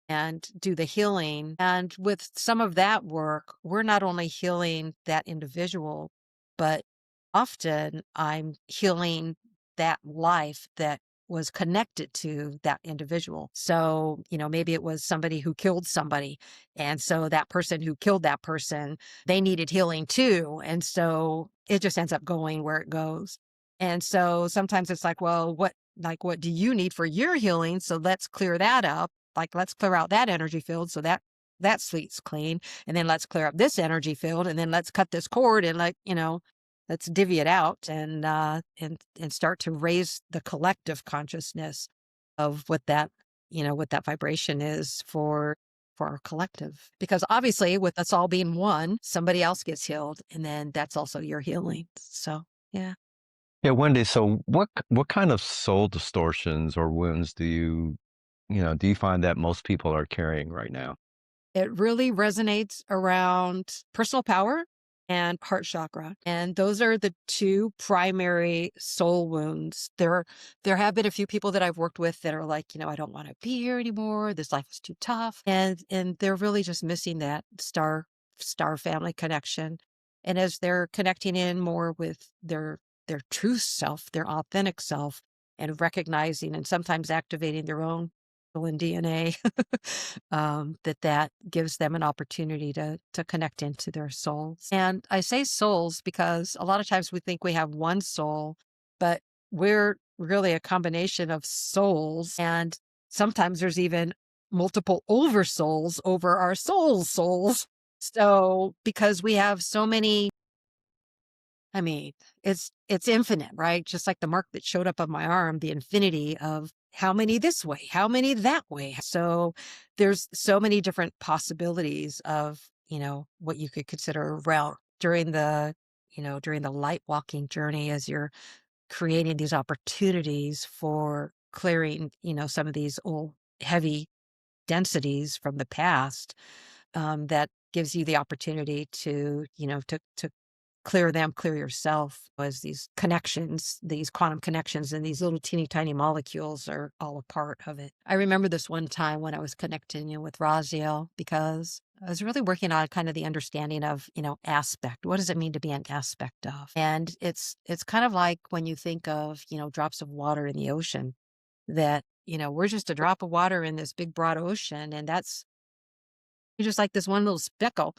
and do the healing. And with some of that work, we're not only healing that individual, but often I'm healing that life that was connected to that individual. So, maybe it was somebody who killed somebody. And so that person who killed that person, they needed healing too. And so it just ends up going where it goes. And so sometimes it's like, well, what do you need for your healing? So let's clear that up. Like, let's clear out that energy field so that suite's clean. And then let's clear up this energy field. And then let's cut this cord and let's divvy it out and start to raise the collective consciousness of what that vibration is for our collective. Because obviously with us all being one, somebody else gets healed. And then that's also your healing. So, yeah. Yeah, Wendy, so what kind of soul distortions or wounds do you find that most people are carrying right now? It really resonates around personal power and heart chakra. And those are the 2 primary soul wounds. There have been a few people that I've worked with that are like, I don't want to be here anymore. This life is too tough. And they're really just missing that star family connection. And as they're connecting in more with their true self, their authentic self, and recognizing and sometimes activating their own in DNA, that gives them an opportunity to connect into their souls. And I say souls because a lot of times we think we have one soul, but we're really a combination of souls. And sometimes there's even multiple oversouls over our souls. So because we have so many, I mean, it's infinite, right? Just like the mark that showed up on my arm, the infinity of how many this way, how many that way. So there's so many different possibilities of, what you could consider a realm during the light walking journey as you're creating these opportunities for clearing, some of these old heavy densities from the past, that gives you the opportunity to, to clear them, clear yourself, as these connections, these quantum connections, and these little teeny tiny molecules are all a part of it. I remember this one time when I was connecting, with Raziel, because I was really working on kind of the understanding of, aspect. What does it mean to be an aspect of? And it's kind of like when you think of, drops of water in the ocean, that, we're just a drop of water in this big broad ocean, and that's you're just like this one little speckle.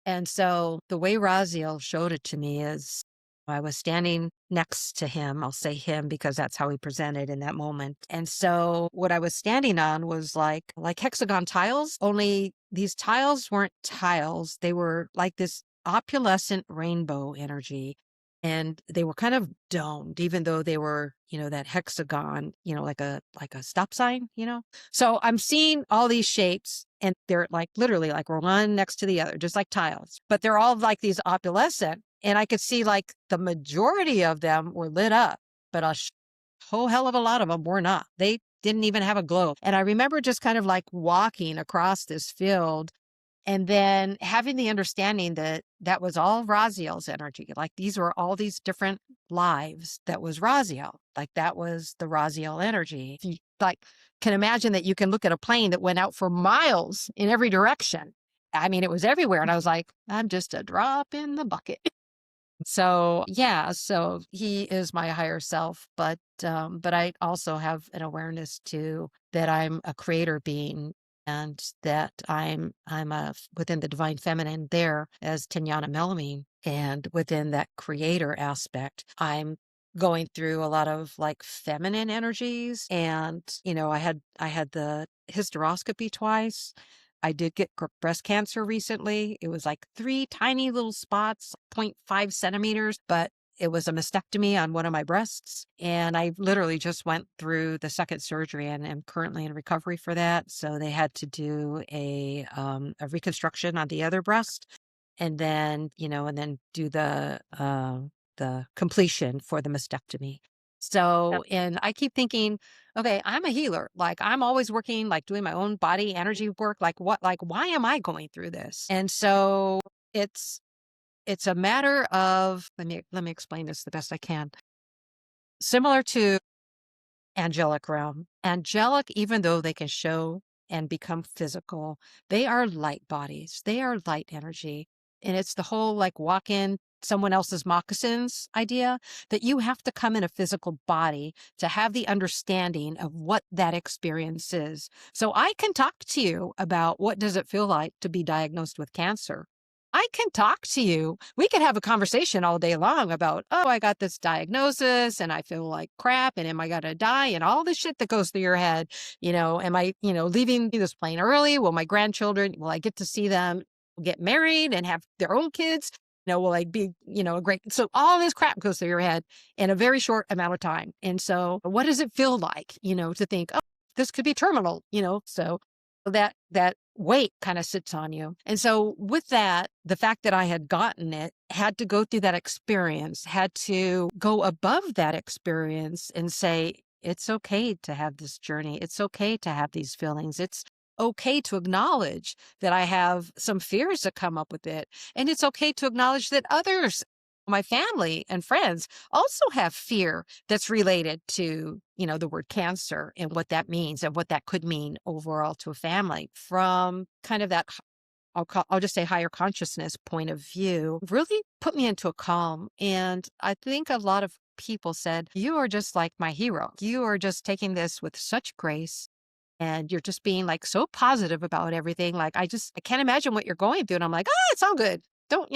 And so the way Raziel showed it to me is I was standing next to him. I'll say him because that's how he presented in that moment. And so what I was standing on was like hexagon tiles, only these tiles weren't tiles. They were like this opalescent rainbow energy. And they were kind of domed, even though they were, that hexagon, like a stop sign, So I'm seeing all these shapes, and they're like literally like one next to the other, just like tiles, but they're all like these opalescent. And I could see like the majority of them were lit up, but a whole hell of a lot of them were not. They didn't even have a glow. And I remember just kind of like walking across this field, and then having the understanding that that was all Raziel's energy. Like these were all these different lives that was Raziel. Like that was the Raziel energy. If you can imagine that you can look at a plane that went out for miles in every direction. I mean, it was everywhere. And I was like, I'm just a drop in the bucket. So yeah, so he is my higher self, but I also have an awareness too that I'm a creator being, and that I'm within the divine feminine there as Tinyana Melamine, and within that creator aspect, I'm going through a lot of like feminine energies, and I had the hysteroscopy twice. I did get breast cancer recently. It was like 3 tiny little spots, 0.5 centimeters, but it was a mastectomy on one of my breasts. And I literally just went through the second surgery and am currently in recovery for that. So they had to do a reconstruction on the other breast, and then, do the completion for the mastectomy. So, and I keep thinking, okay, I'm a healer. Like I'm always working, like doing my own body energy work. Like why am I going through this? And so it's a matter of, let me explain this the best I can. Similar to angelic realm. Angelic, even though they can show and become physical, they are light bodies. They are light energy. And it's the whole like walk in someone else's moccasins idea, that you have to come in a physical body to have the understanding of what that experience is. So I can talk to you about what does it feel like to be diagnosed with cancer. I can talk to you. We could have a conversation all day long about, oh, I got this diagnosis and I feel like crap, and am I going to die, and all the shit that goes through your head. Am I, leaving this plane early? Will my grandchildren, will I get to see them get married and have their own kids? Will I be, a great, so all this crap goes through your head in a very short amount of time. And so what does it feel like, to think, oh, this could be terminal, so that weight kind of sits on you. And so with that, the fact that I had gotten it, had to go through that experience, had to go above that experience and say, it's okay to have this journey. It's okay to have these feelings. It's okay to acknowledge that I have some fears that come up with it. And it's okay to acknowledge that others, my family and friends, also have fear that's related to, the word cancer and what that means and what that could mean overall to a family. From kind of that, I'll just say higher consciousness point of view, really put me into a calm. And I think a lot of people said, you are just like my hero. You are just taking this with such grace. And you're just being like so positive about everything. Like, I can't imagine what you're going through. And I'm like, it's all good. Don't,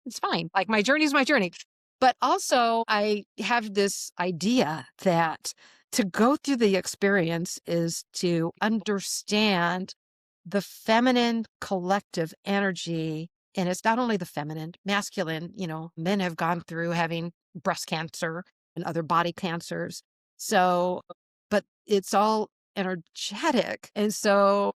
it's fine. Like my journey is my journey. But also I have this idea that to go through the experience is to understand the feminine collective energy. And it's not only the feminine, masculine, men have gone through having breast cancer and other body cancers. So, but it's all energetic. And so,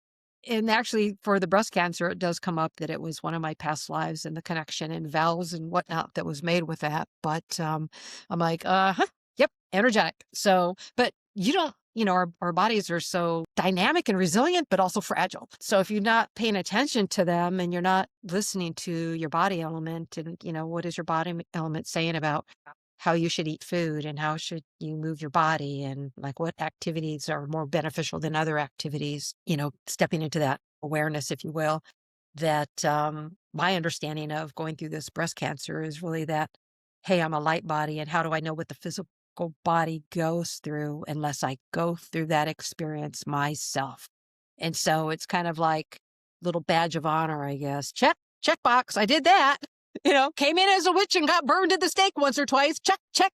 and actually for the breast cancer, it does come up that it was one of my past lives and the connection and vows and whatnot that was made with that. But I'm like, Yep, energetic. So, but you don't, our bodies are so dynamic and resilient, but also fragile. So if you're not paying attention to them and you're not listening to your body element and, what is your body element saying about how you should eat food and how should you move your body and like what activities are more beneficial than other activities, stepping into that awareness, if you will, that my understanding of going through this breast cancer is really that, hey, I'm a light body, and how do I know what the physical body goes through unless I go through that experience myself? And so it's kind of like little badge of honor, I guess. Check box. I did that. Came in as a witch and got burned at the stake once or twice. Check.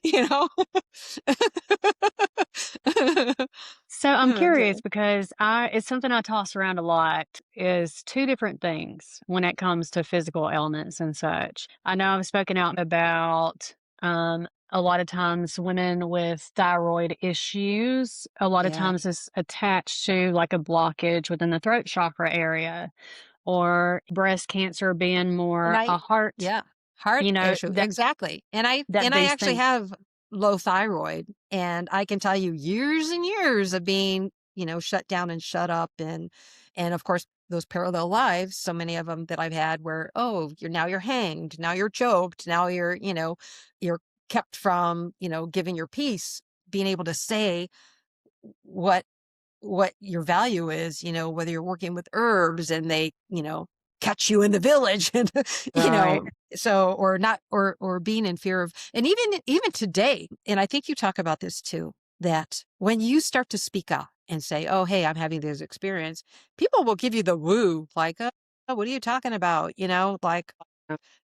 you know So I'm curious Okay. because it's something I toss around a lot is two different things when it comes to physical ailments and such. I know I've spoken out about a lot of times women with thyroid issues, a lot of Yeah. times it's attached to like a blockage within the throat chakra area or breast cancer being And more a heart, yeah, heart issue. that Exactly. And I these actually things. have low thyroid, and I can tell you years and years of being, shut down and shut up, and of course those parallel lives, so many of them that I've had where, oh, you're hanged, now you're choked, now you're kept from, giving your piece, being able to say what your value is, whether you're working with herbs and they, catch you in the village and, Right. so, or not, or being in fear of, and even today, and I think you talk about this too, that when you start to speak up and say, oh, hey, I'm having this experience, people will give you the woo, like, oh, what are you talking about? Like,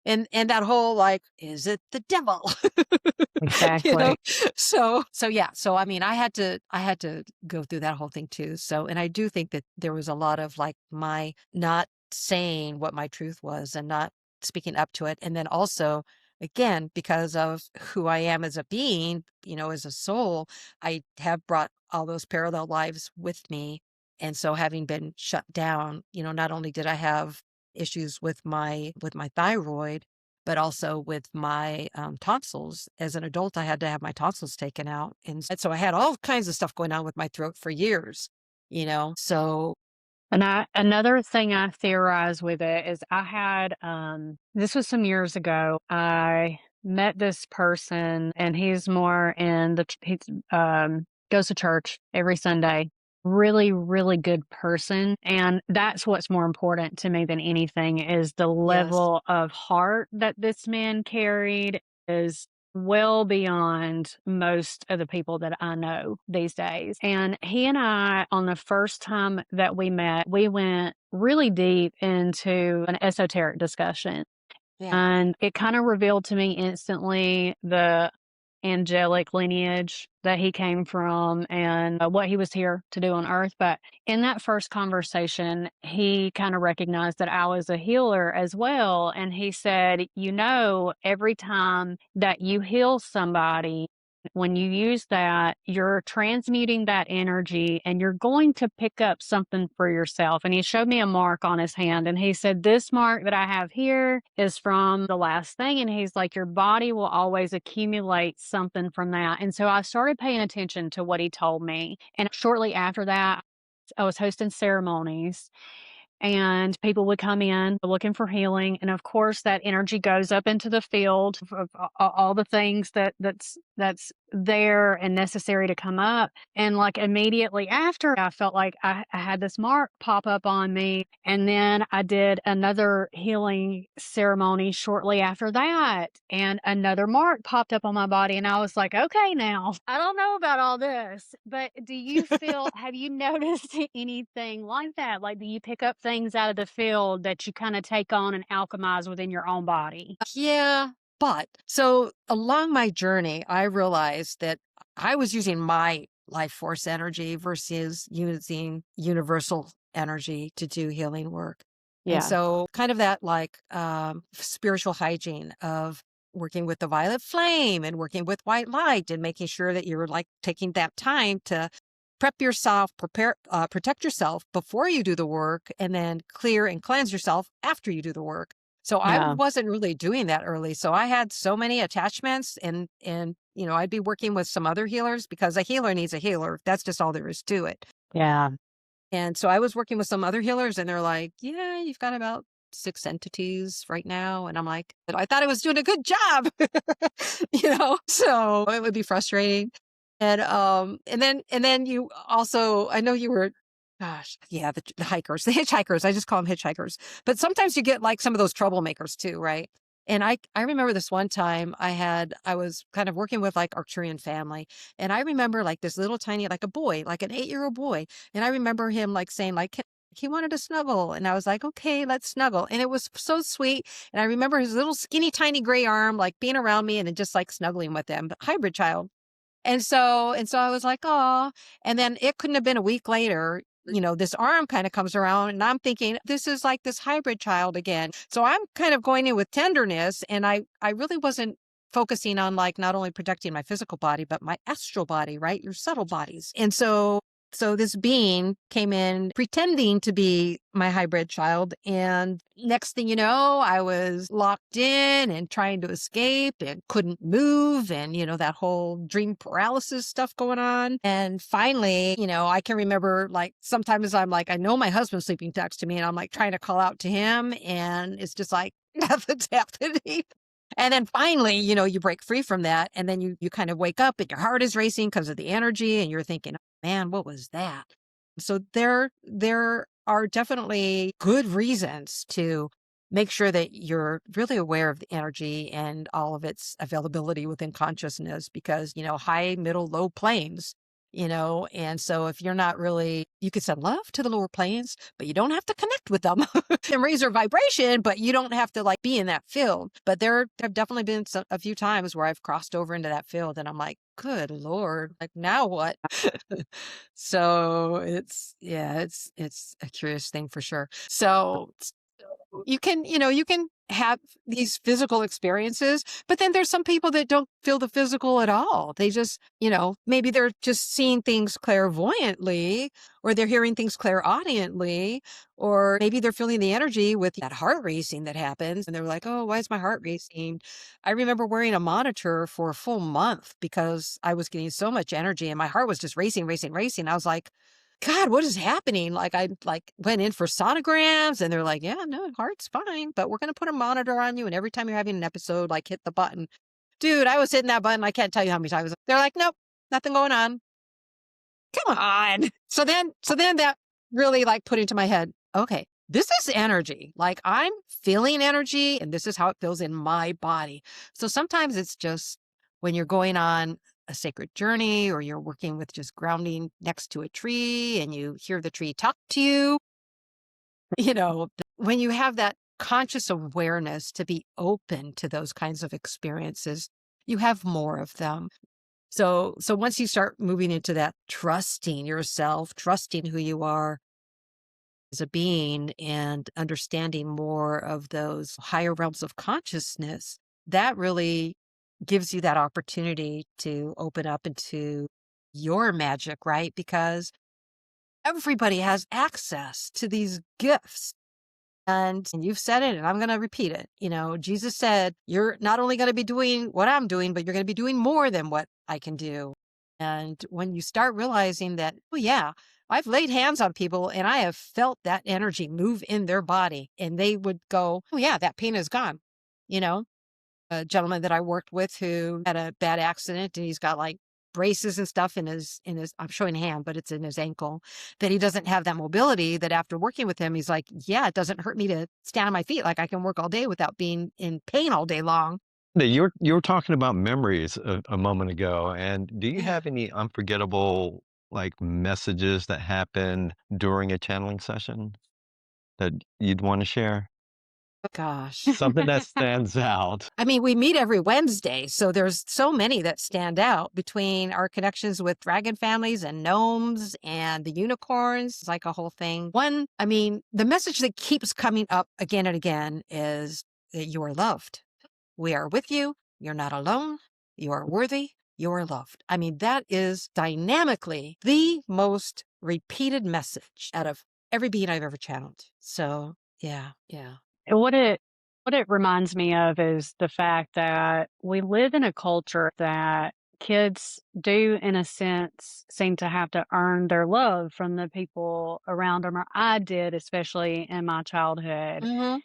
and that whole, like, is it the devil? you know Exactly. so yeah, so I mean, I had to go through that whole thing too. So, and I do think that there was a lot of like my not saying what my truth was and not speaking up to it, and then also, again, because of who I am as a being, as a soul, I have brought all those parallel lives with me. And so, having been shut down, not only did I have issues with my thyroid, but also with my tonsils. As an adult, I had to have my tonsils taken out. And so I had all kinds of stuff going on with my throat for years, So, And another thing I theorize with it is I had this was some years ago. I met this person and he's more in he goes to church every Sunday. Really, really good person. And that's what's more important to me than anything is the yes, level of heart that this man carried is well beyond most of the people that I know these days. And he and I, on the first time that we met, we went really deep into an esoteric discussion. yeah, And it kind of revealed to me instantly the angelic lineage that he came from and what he was here to do on earth. But in that first conversation, he kind of recognized that I was a healer as well. And he said, every time that you heal somebody, when you use that, you're transmuting that energy and you're going to pick up something for yourself. And he showed me a mark on his hand and he said, this mark that I have here is from the last thing. And he's like, your body will always accumulate something from that. And so I started paying attention to what he told me. And shortly after that, I was hosting ceremonies and people would come in looking for healing, and of course that energy goes up into the field of all the things that's there and necessary to come up. And like immediately after, I felt like I had this mark pop up on me, and then I did another healing ceremony shortly after that, and another mark popped up on my body, and I was like, okay, now I don't know about all this, but have you noticed anything like that? Like, do you pick up things out of the field that you kind of take on and alchemize within your own body? yeah. But so along my journey, I realized that I was using my life force energy versus using universal energy to do healing work. And Yeah. so kind of that like spiritual hygiene of working with the violet flame and working with white light and making sure that you're like taking that time to prep yourself, protect yourself before you do the work, and then clear and cleanse yourself after you do the work. So I Yeah. wasn't really doing that early. So I had so many attachments and, I'd be working with some other healers because a healer needs a healer. That's just all there is to it. Yeah. And so I was working with some other healers and they're like, yeah, you've got about 6 entities right now. And I'm like, "But I thought I was doing a good job." So it would be frustrating. And then you also, I know you were, gosh, yeah, the hikers, the hitchhikers. I just call them hitchhikers. But sometimes you get like some of those troublemakers too, right? And I remember this one time I was kind of working with like Arcturian family. And I remember like this little tiny, like a boy, like an 8-year-old boy. And I remember him like saying like, he wanted to snuggle. And I was like, okay, let's snuggle. And it was so sweet. And I remember his little skinny, tiny gray arm, like being around me and then just like snuggling with him, hybrid child. And so I was like, "Oh." And then it couldn't have been a week later, this arm kind of comes around and I'm thinking, this is like this hybrid child again. So I'm kind of going in with tenderness and I really wasn't focusing on like not only protecting my physical body, but my astral body, right? Your subtle bodies. And so this being came in pretending to be my hybrid child. And next thing you know, I was locked in and trying to escape and couldn't move. And, that whole dream paralysis stuff going on. And finally, I can remember like sometimes I'm like, I know my husband's sleeping next to me and I'm like trying to call out to him. And it's just like, nothing's happening. And then finally, you break free from that. And then you kind of wake up and your heart is racing because of the energy. And you're thinking, man, what was that? So there are definitely good reasons to make sure that you're really aware of the energy and all of its availability within consciousness because, high, middle, low planes, and so if you're not really, you could send love to the lower planes, but you don't have to connect with them and raise their vibration, but you don't have to like be in that field. But there have definitely been a few times where I've crossed over into that field and I'm like, good Lord, like now what? So it's a curious thing for sure. So you can have these physical experiences, but then there's some people that don't feel the physical at all. They just, maybe they're just seeing things clairvoyantly, or they're hearing things clairaudiently, or maybe they're feeling the energy with that heart racing that happens. And they're like, oh, why is my heart racing? I remember wearing a monitor for a full month because I was getting so much energy and my heart was just racing, racing, racing. I was like, God, what is happening? Like I went in for sonograms and they're like, yeah, no, heart's fine, but we're going to put a monitor on you. And every time you're having an episode, like hit the button. Dude, I was hitting that button. I can't tell you how many times. They're like, nope, nothing going on. Come on. So then that really like put into my head, okay, this is energy. Like I'm feeling energy and this is how it feels in my body. So sometimes it's just when you're going on a sacred journey or you're working with just grounding next to a tree and you hear the tree talk to you, when you have that conscious awareness to be open to those kinds of experiences, you have more of them. So once you start moving into that trusting yourself, trusting who you are as a being and understanding more of those higher realms of consciousness, that really gives you that opportunity to open up into your magic, right? Because everybody has access to these gifts. And you've said it, and I'm going to repeat it. Jesus said, you're not only going to be doing what I'm doing, but you're going to be doing more than what I can do. And when you start realizing that, oh, yeah, I've laid hands on people and I have felt that energy move in their body, and they would go, oh, yeah, that pain is gone. A gentleman that I worked with who had a bad accident and he's got like braces and stuff in his, I'm showing a hand, but it's in his ankle, that he doesn't have that mobility, that after working with him, he's like, yeah, it doesn't hurt me to stand on my feet. Like I can work all day without being in pain all day long. Now, you were talking about memories a moment ago, and do you Yeah. have any unforgettable like messages that happen during a channeling session that you'd want to share? Gosh. Something that stands out. I mean, we meet every Wednesday, so there's so many that stand out between our connections with dragon families and gnomes and the unicorns. It's like a whole thing. The message that keeps coming up again and again is that you are loved. We are with you. You're not alone. You are worthy. You are loved. I mean, that is dynamically the most repeated message out of every being I've ever channeled. So, yeah. What it What it reminds me of is the fact that we live in a culture that kids do, in a sense, seem to have to earn their love from the people around them, or I did, especially in my childhood. Hmm.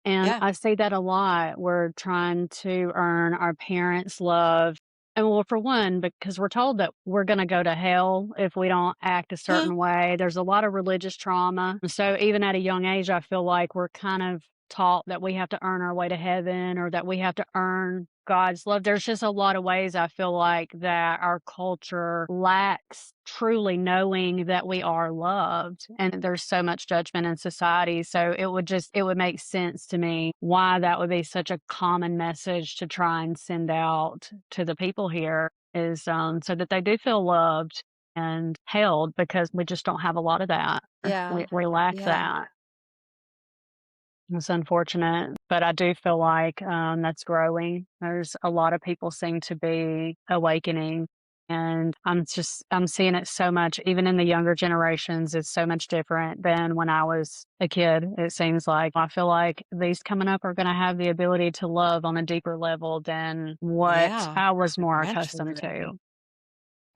And Yeah. I see that a lot. We're trying to earn our parents' love. And well, for one, because we're told that we're going to go to hell if we don't act a Huh. certain way. There's a lot of religious trauma. So even at a young age, I feel like we're kind of taught that we have to earn our way to heaven or that we have to earn God's love. There's just a lot of ways I feel like that our culture lacks truly knowing that we are loved. And there's so much judgment in society. So it would make sense to me why that would be such a common message to try and send out to the people here is so that they do feel loved and held, because we just don't have a lot of that. Yeah. We lack Yeah. that. It's unfortunate, but I do feel like that's growing. There's a lot of people seem to be awakening, and I'm seeing it so much, even in the younger generations. It's so much different than when I was a kid. It seems like I feel like these coming up are going to have the ability to love on a deeper level than what Yeah. I was more accustomed Grandchildren. to.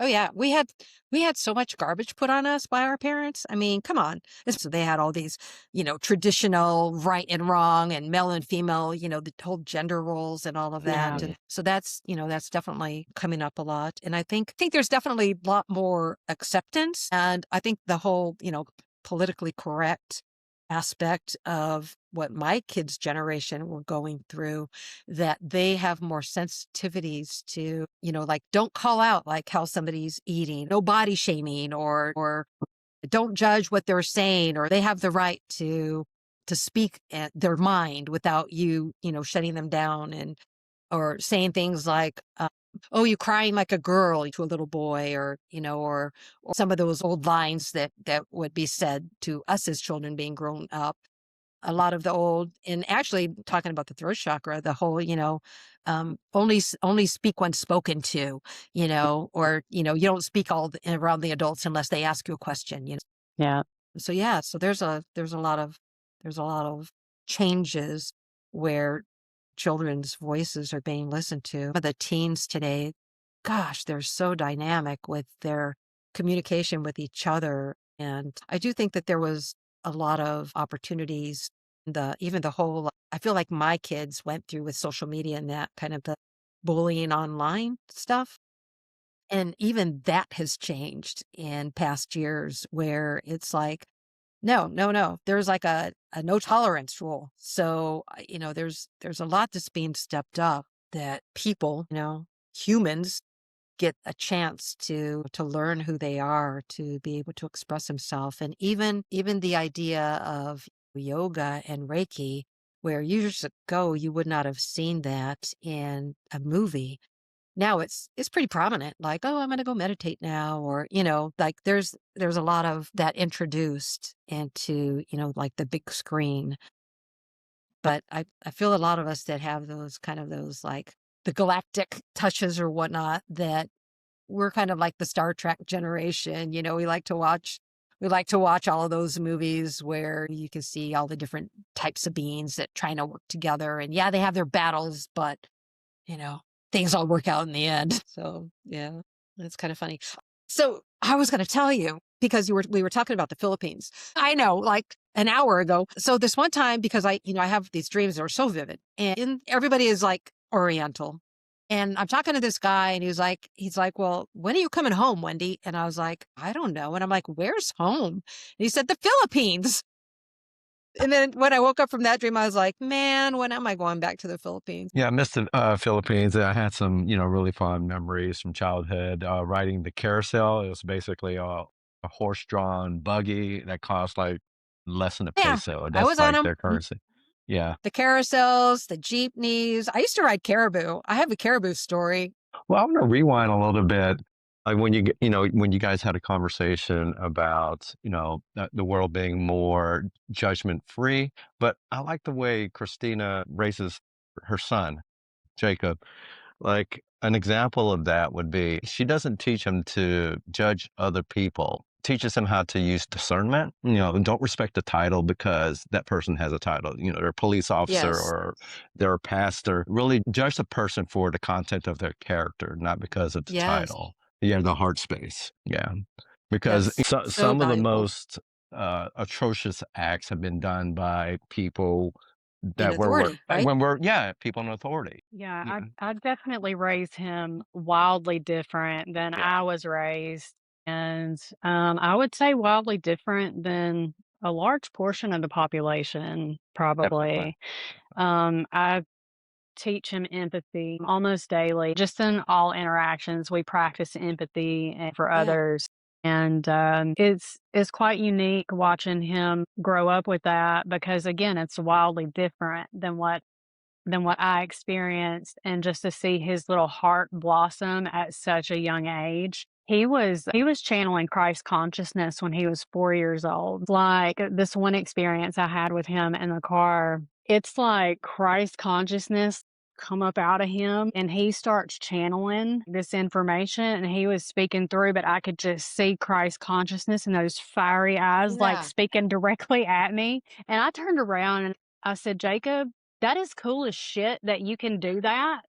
Oh yeah, we had so much garbage put on us by our parents. I mean, come on. So they had all these, traditional right and wrong and male and female, the whole gender roles and all of that. Yeah. And so that's definitely coming up a lot. And I think there's definitely a lot more acceptance. And I think the whole, politically correct aspect of what my kids' generation were going through, that they have more sensitivities to, like don't call out like how somebody's eating, no body shaming, or don't judge what they're saying, or they have the right to speak their mind without you, shutting them down, and or saying things like, "Oh, you crying like a girl" to a little boy, or some of those old lines that would be said to us as children being grown up. A lot of the old, and actually talking about the throat chakra, the whole, only speak when spoken to, or you don't speak around the adults unless they ask you a question. Yeah. So yeah, so there's a lot of changes where children's voices are being listened to. But the teens today, gosh, they're so dynamic with their communication with each other. And I do think that there was a lot of opportunities. Even the whole, I feel like my kids went through with social media and that kind of the bullying online stuff. And even that has changed in past years, where it's like, no, no, no. There's like a no tolerance rule. So, there's a lot that's being stepped up, that people, humans get a chance to learn who they are, to be able to express themselves. And even the idea of yoga and Reiki, where years ago you would not have seen that in a movie. Now it's pretty prominent, like, oh, I'm going to go meditate now, or like there's a lot of that introduced into, like the big screen. But I feel a lot of us that have those kind of those, like the galactic touches or whatnot, that we're kind of like the Star Trek generation. We like to watch all of those movies where you can see all the different types of beings that trying to work together, and yeah, they have their battles, but you know, things all work out in the end. So yeah, that's kind of funny. So I was going to tell you, because we were talking about the Philippines. I know, like an hour ago. So this one time, because I have these dreams that are so vivid, and everybody is like Oriental. And I'm talking to this guy, and he's like, well, when are you coming home, Wendy? And I was like, I don't know. And I'm like, where's home? And he said, the Philippines. And then when I woke up from that dream, I was like, man, when am I going back to the Philippines? Yeah, I missed the Philippines. I had some, really fond memories from childhood. Riding the carousel. It was basically a horse-drawn buggy that cost like less than a Yeah, peso. I That's was on like them. their currency. Yeah. The carousels, the jeepneys. I used to ride caribou. I have a caribou story. Well, I'm gonna rewind a little bit. Like when you guys had a conversation about, the world being more judgment free, but I like the way Christina raises her son, Jacob. Like an example of that would be she doesn't teach him to judge other people, teaches him how to use discernment. Don't respect the title because that person has a title. They're a police officer Yes. or they're a pastor. Really judge the person for the content of their character, not because of the Yes. title. Yeah, the heart space. Yeah. Because Yes. So some of the valuable. most atrocious acts have been done by people In that were authority, right? people in authority. Yeah, Yeah. I definitely raised him wildly different than Yeah. I was raised, and I would say wildly different than a large portion of the population, Definitely. probably. I teach him empathy almost daily. Just in all interactions, we practice empathy for Yeah. others. And it's quite unique watching him grow up with that because again, it's wildly different than what I experienced, and just to see his little heart blossom at such a young age. He was channeling Christ consciousness when he was 4 years old. Like this one experience I had with him in the car, it's like Christ consciousness come up out of him and he starts channeling this information and he was speaking through, but I could just see Christ consciousness and those fiery eyes like Yeah. speaking directly at me. And I turned around and I said, Jacob, that is cool as shit that you can do that.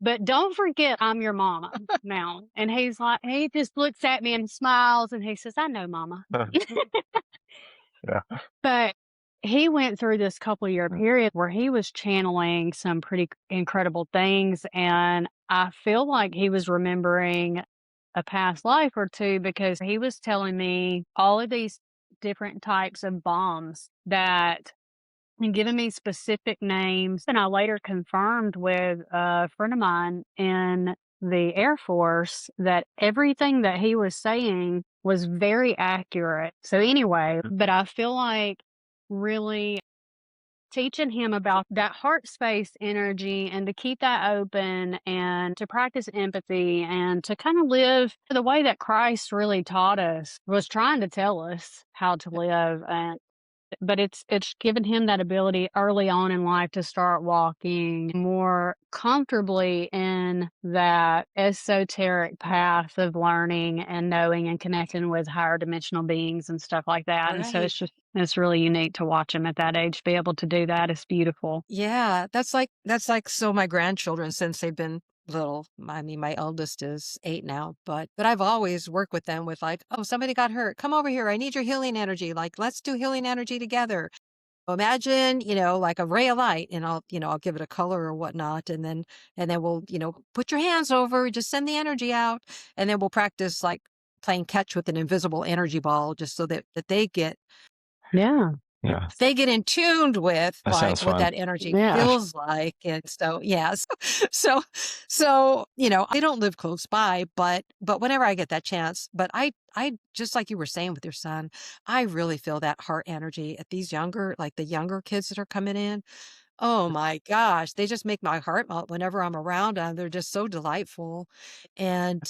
But don't forget I'm your mama now. And he's like, he just looks at me and smiles and he says, I know, mama. Yeah. But he went through this couple year period where he was channeling some pretty incredible things. And I feel like he was remembering a past life or two because he was telling me all of these different types of bombs that and giving me specific names. And I later confirmed with a friend of mine in the Air Force that everything that he was saying was very accurate. So, anyway, but I feel like really teaching him about that heart space energy and to keep that open and to practice empathy and to kind of live the way that Christ really taught us, was trying to tell us how to live. And but it's given him that ability early on in life to start walking more comfortably in that esoteric path of learning and knowing and connecting with higher dimensional beings and stuff like that. And so Right. it's really unique to watch him at that age be able to do that. It's beautiful. Yeah. That's like so my grandchildren since they've been little. I mean, my eldest is 8 now, but I've always worked with them with like, oh, somebody got hurt. Come over here. I need your healing energy. Like, let's do healing energy together. Imagine, like a ray of light, and I'll give it a color or whatnot, and then we'll, put your hands over, just send the energy out, and then we'll practice like playing catch with an invisible energy ball, just so that they get Yeah. Yeah. they get in tuned with That like sounds what fun. that energy Yeah. feels like. And so, yeah, so, I don't live close by, but whenever I get that chance, but I just like you were saying with your son, I really feel that heart energy at these like the younger kids that are coming in. Oh my gosh, they just make my heart melt whenever I'm around them. They're just so delightful. And,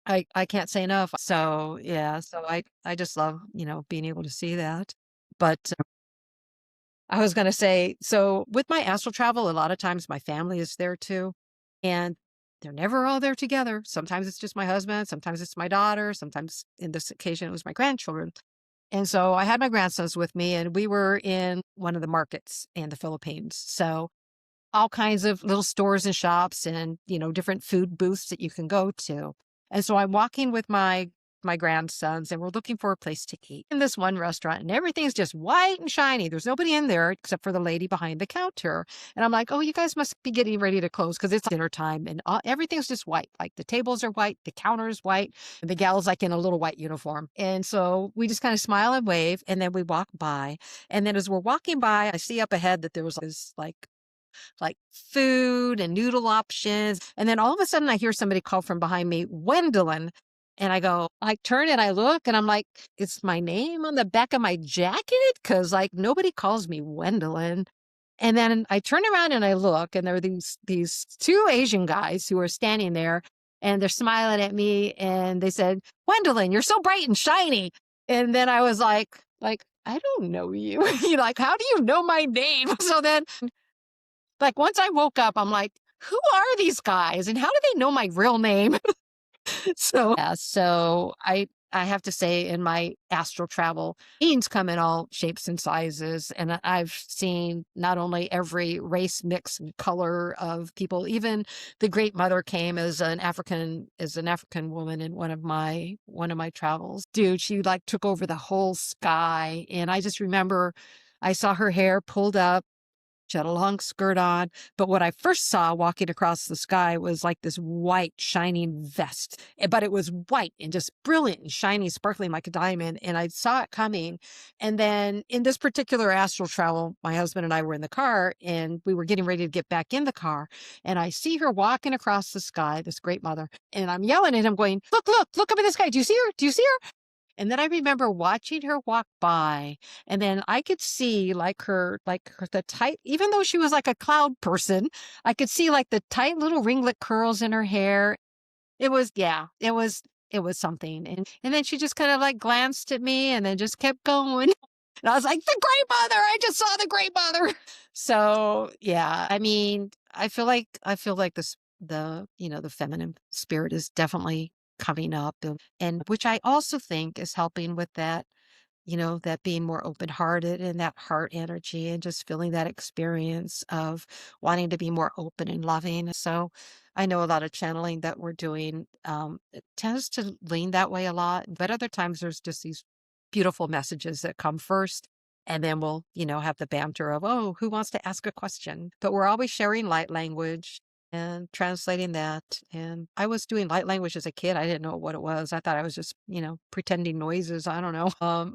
I can't say enough. So yeah, so I just love, being able to see that. But I was going to say, so with my astral travel, a lot of times my family is there too. And they're never all there together. Sometimes it's just my husband. Sometimes it's my daughter. Sometimes in this occasion, it was my grandchildren. And so I had my grandsons with me and we were in one of the markets in the Philippines. So all kinds of little stores and shops and, different food booths that you can go to. And so I'm walking with my grandsons and we're looking for a place to eat in this one restaurant and everything's just white and shiny. There's nobody in there except for the lady behind the counter. And I'm like, oh, you guys must be getting ready to close because it's dinner time and everything's just white. Like the tables are white, the counter is white, and the gal's like in a little white uniform. And so we just kind of smile and wave and then we walk by. And then as we're walking by, I see up ahead that there was this like food and noodle options. And then all of a sudden I hear somebody call from behind me, Gwendolyn. And I turn and I look and I'm like, it's my name on the back of my jacket? Cause like nobody calls me Gwendolyn. And then I turn around and I look and there are these two Asian guys who are standing there and they're smiling at me and they said, Gwendolyn, you're so bright and shiny. And then I was like, I don't know you. You're like, how do you know my name? So then like once I woke up, I'm like, who are these guys and how do they know my real name? So yeah, so I have to say, in my astral travel, beings come in all shapes and sizes. And I've seen not only every race, mix, and color of people, even the Great Mother came as an African woman in one of my travels. Dude, she like took over the whole sky. And I just remember I saw her hair pulled up. She had a long skirt on, but what I first saw walking across the sky was like this white shining vest, but it was white and just brilliant and shiny, sparkling like a diamond. And I saw it coming. And then in this particular astral travel, my husband and I were in the car and we were getting ready to get back in the car. And I see her walking across the sky, this Great Mother, and I'm yelling at him going, look up in the sky. Do you see her? Do you see her? And then I remember watching her walk by, and then I could see the tight, even though she was like a cloud person, I could see like the tight little ringlet curls in her hair. It was, yeah, it was something. And then she just kind of like glanced at me and then just kept going. And I was like, the Great Mother, I just saw the Great Mother. So yeah, I mean, I feel like the feminine spirit is definitely coming up, and which I also think is helping with that, that being more open-hearted and that heart energy and just feeling that experience of wanting to be more open and loving. So I know a lot of channeling that we're doing, it tends to lean that way a lot, but other times there's just these beautiful messages that come first. And then we'll, have the banter of, oh, who wants to ask a question? But we're always sharing light language and translating that. And I was doing light language as a kid. I didn't know what it was. I thought I was just, pretending noises. I don't know.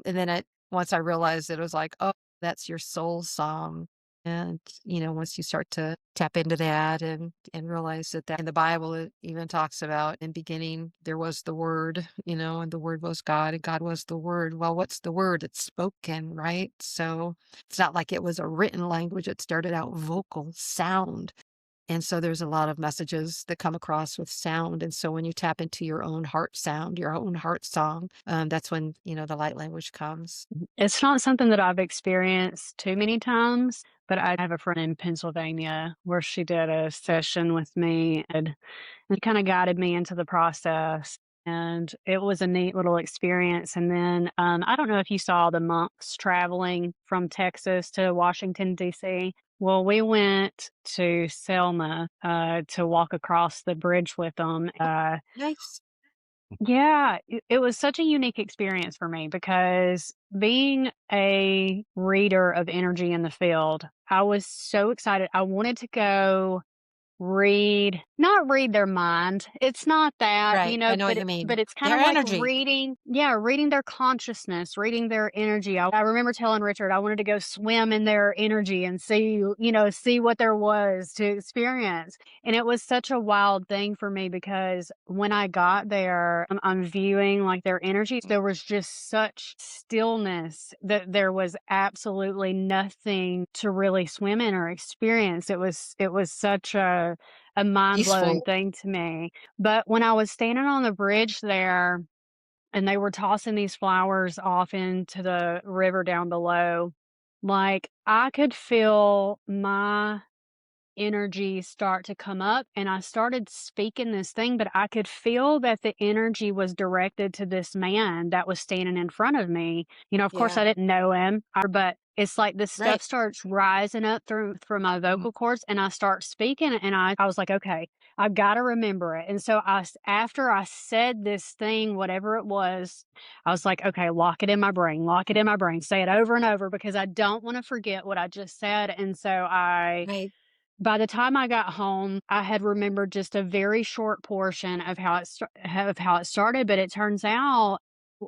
And then once I realized it was like, oh, that's your soul song. And, once you start to tap into that and realize that in the Bible, it even talks about in beginning, there was the Word, and the Word was God and God was the Word. Well, what's the Word? It's spoken, right? So it's not like it was a written language. It started out vocal, sound. And so there's a lot of messages that come across with sound. And so when you tap into your own heart sound, your own heart song, that's when, the light language comes. It's not something that I've experienced too many times, but I have a friend in Pennsylvania where she did a session with me and kind of guided me into the process. And it was a neat little experience. And then I don't know if you saw the monks traveling from Texas to Washington, D.C. Well, we went to Selma to walk across the bridge with them. Nice. Yeah, it was such a unique experience for me because being a reader of energy in the field, I was so excited. I wanted to go not read their mind. It's not that, Right. I know what you but mean. it's kind Their of like energy. reading their consciousness, reading their energy. I remember telling Richard I wanted to go swim in their energy and see what there was to experience. And it was such a wild thing for me because when I got there, I'm viewing like their energy. There was just such stillness that there was absolutely nothing to really swim in or experience. It was such a mind-blowing Peaceful. thing to me. But when I was standing on the bridge there and they were tossing these flowers off into the river down below, like I could feel my energy start to come up and I started speaking this thing, but I could feel that the energy was directed to this man that was standing in front of me. Of course Yeah. I didn't know him, but it's like this stuff Right. starts rising up through my vocal cords and I start speaking and I was like, okay, I've got to remember it. And so after I said this thing, whatever it was, I was like, okay, lock it in my brain, say it over and over because I don't want to forget what I just said. And so Right. by the time I got home, I had remembered just a very short portion of how it started, but it turns out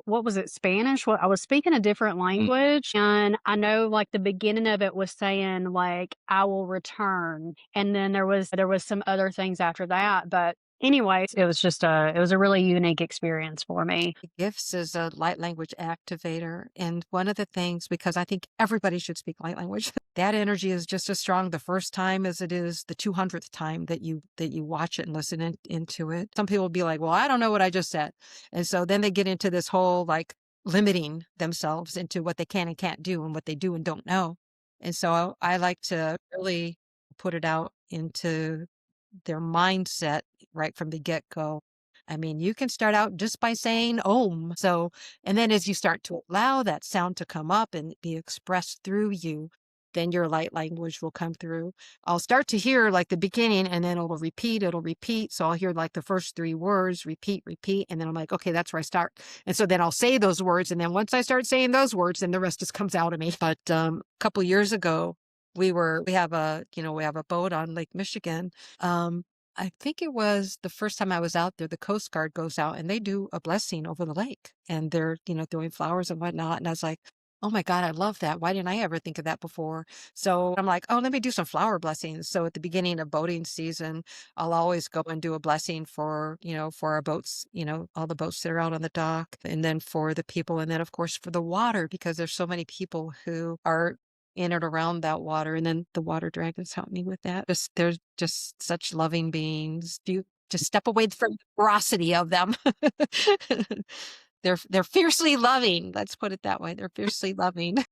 what was it, Spanish? Well, I was speaking a different language, and I know, like, the beginning of it was saying, like, "I will return," and then there was some other things after that, but anyways, it was a really unique experience for me. Gifts is a light language activator. And one of the things, because I think everybody should speak light language, that energy is just as strong the first time as it is the 200th time that you watch it and listen into it. Some people will be like, well, I don't know what I just said. And so then they get into this whole like limiting themselves into what they can and can't do and what they do and don't know. And so I like to really put it out into their mindset right from the get-go. I mean, you can start out just by saying Om. So, and then as you start to allow that sound to come up and be expressed through you, then your light language will come through. I'll start to hear like the beginning and then it'll repeat. So I'll hear like the first 3 words, repeat. And then I'm like, okay, that's where I start. And so then I'll say those words. And then once I start saying those words, then the rest just comes out of me. But a couple years ago, we have a boat on Lake Michigan. I think it was the first time I was out there, the Coast Guard goes out and they do a blessing over the lake and they're, throwing flowers and whatnot. And I was like, oh my God, I love that. Why didn't I ever think of that before? So I'm like, oh, let me do some flower blessings. So at the beginning of boating season, I'll always go and do a blessing for our boats, all the boats that are out on the dock, and then for the people. And then of course for the water, because there's so many people who are in and around that water. And then the water dragons help me with that. They're just such loving beings. You just step away from the ferocity of them. They're fiercely loving. Let's put it that way. They're fiercely loving.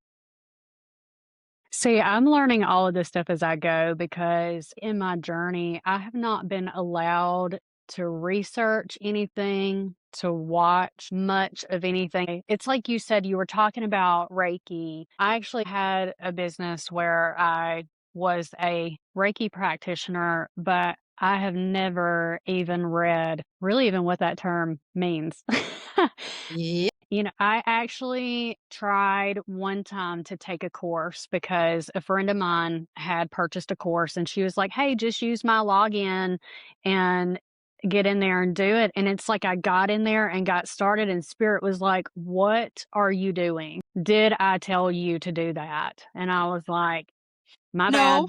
See, I'm learning all of this stuff as I go because in my journey, I have not been allowed to research anything, to watch much of anything. It's like you said, you were talking about Reiki. I actually had a business where I was a Reiki practitioner, but I have never even read really even what that term means. Yeah. I actually tried one time to take a course because a friend of mine had purchased a course and she was like, hey, just use my login and get in there and do it. And it's like I got in there and got started, and Spirit was like, what are you doing? Did I tell you to do that? And I was like, my bad. No.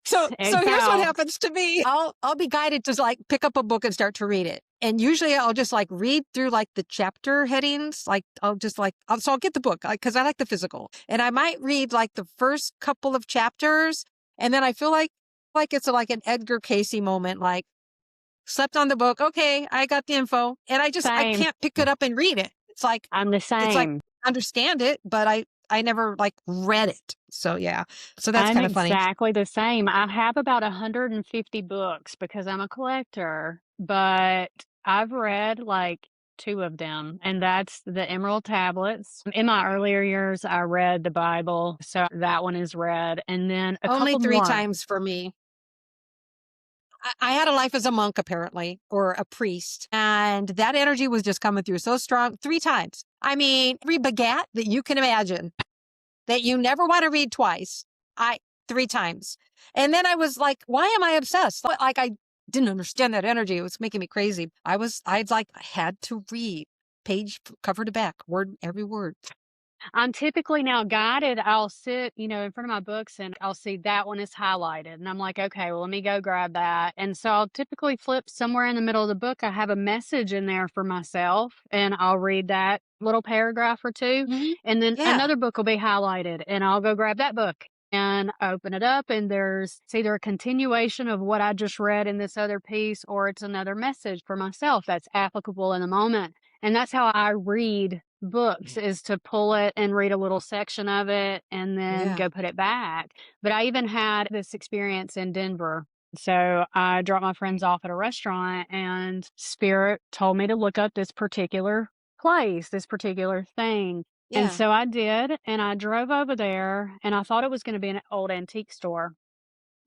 So here's what happens to me. I'll be guided to like pick up a book and start to read it. And usually I'll just like read through like the chapter headings. Like I'll get the book because I like the physical. And I might read like the first couple of chapters. And then I feel like it's like an Edgar Casey moment, like slept on the book. Okay, I got the info. And I Same. can't pick it up and read it. It's like, I'm the it's like same. understand it, but I never like read it. So yeah. So that's I'm kind of funny. exactly the same. I have about 150 books because I'm a collector, but I've read like 2 of them, and that's the Emerald Tablets. In my earlier years, I read the Bible, so that one is read, and then a Only couple 3 more. times for me. I had a life as a monk, apparently, or a priest, and that energy was just coming through so strong 3 times. I mean, every begat that you can imagine that you never want to read twice. 3 times. And then I was like, why am I obsessed? Like I didn't understand that energy. It was making me crazy. I had to read page cover to back, every word. I'm typically now guided. I'll sit, in front of my books and I'll see that one is highlighted. And I'm like, okay, well, let me go grab that. And so I'll typically flip somewhere in the middle of the book. I have a message in there for myself and I'll read that little paragraph or 2. Mm-hmm. And then Yeah. another book will be highlighted and I'll go grab that book and open it up. And it's either a continuation of what I just read in this other piece, or it's another message for myself that's applicable in the moment. And that's how I read books, is to pull it and read a little section of it and then go put it back. But I even had this experience in Denver. So I dropped my friends off at a restaurant and Spirit told me to look up this particular place, this particular thing. Yeah. And so I did, and I drove over there and I thought it was going to be an old antique store.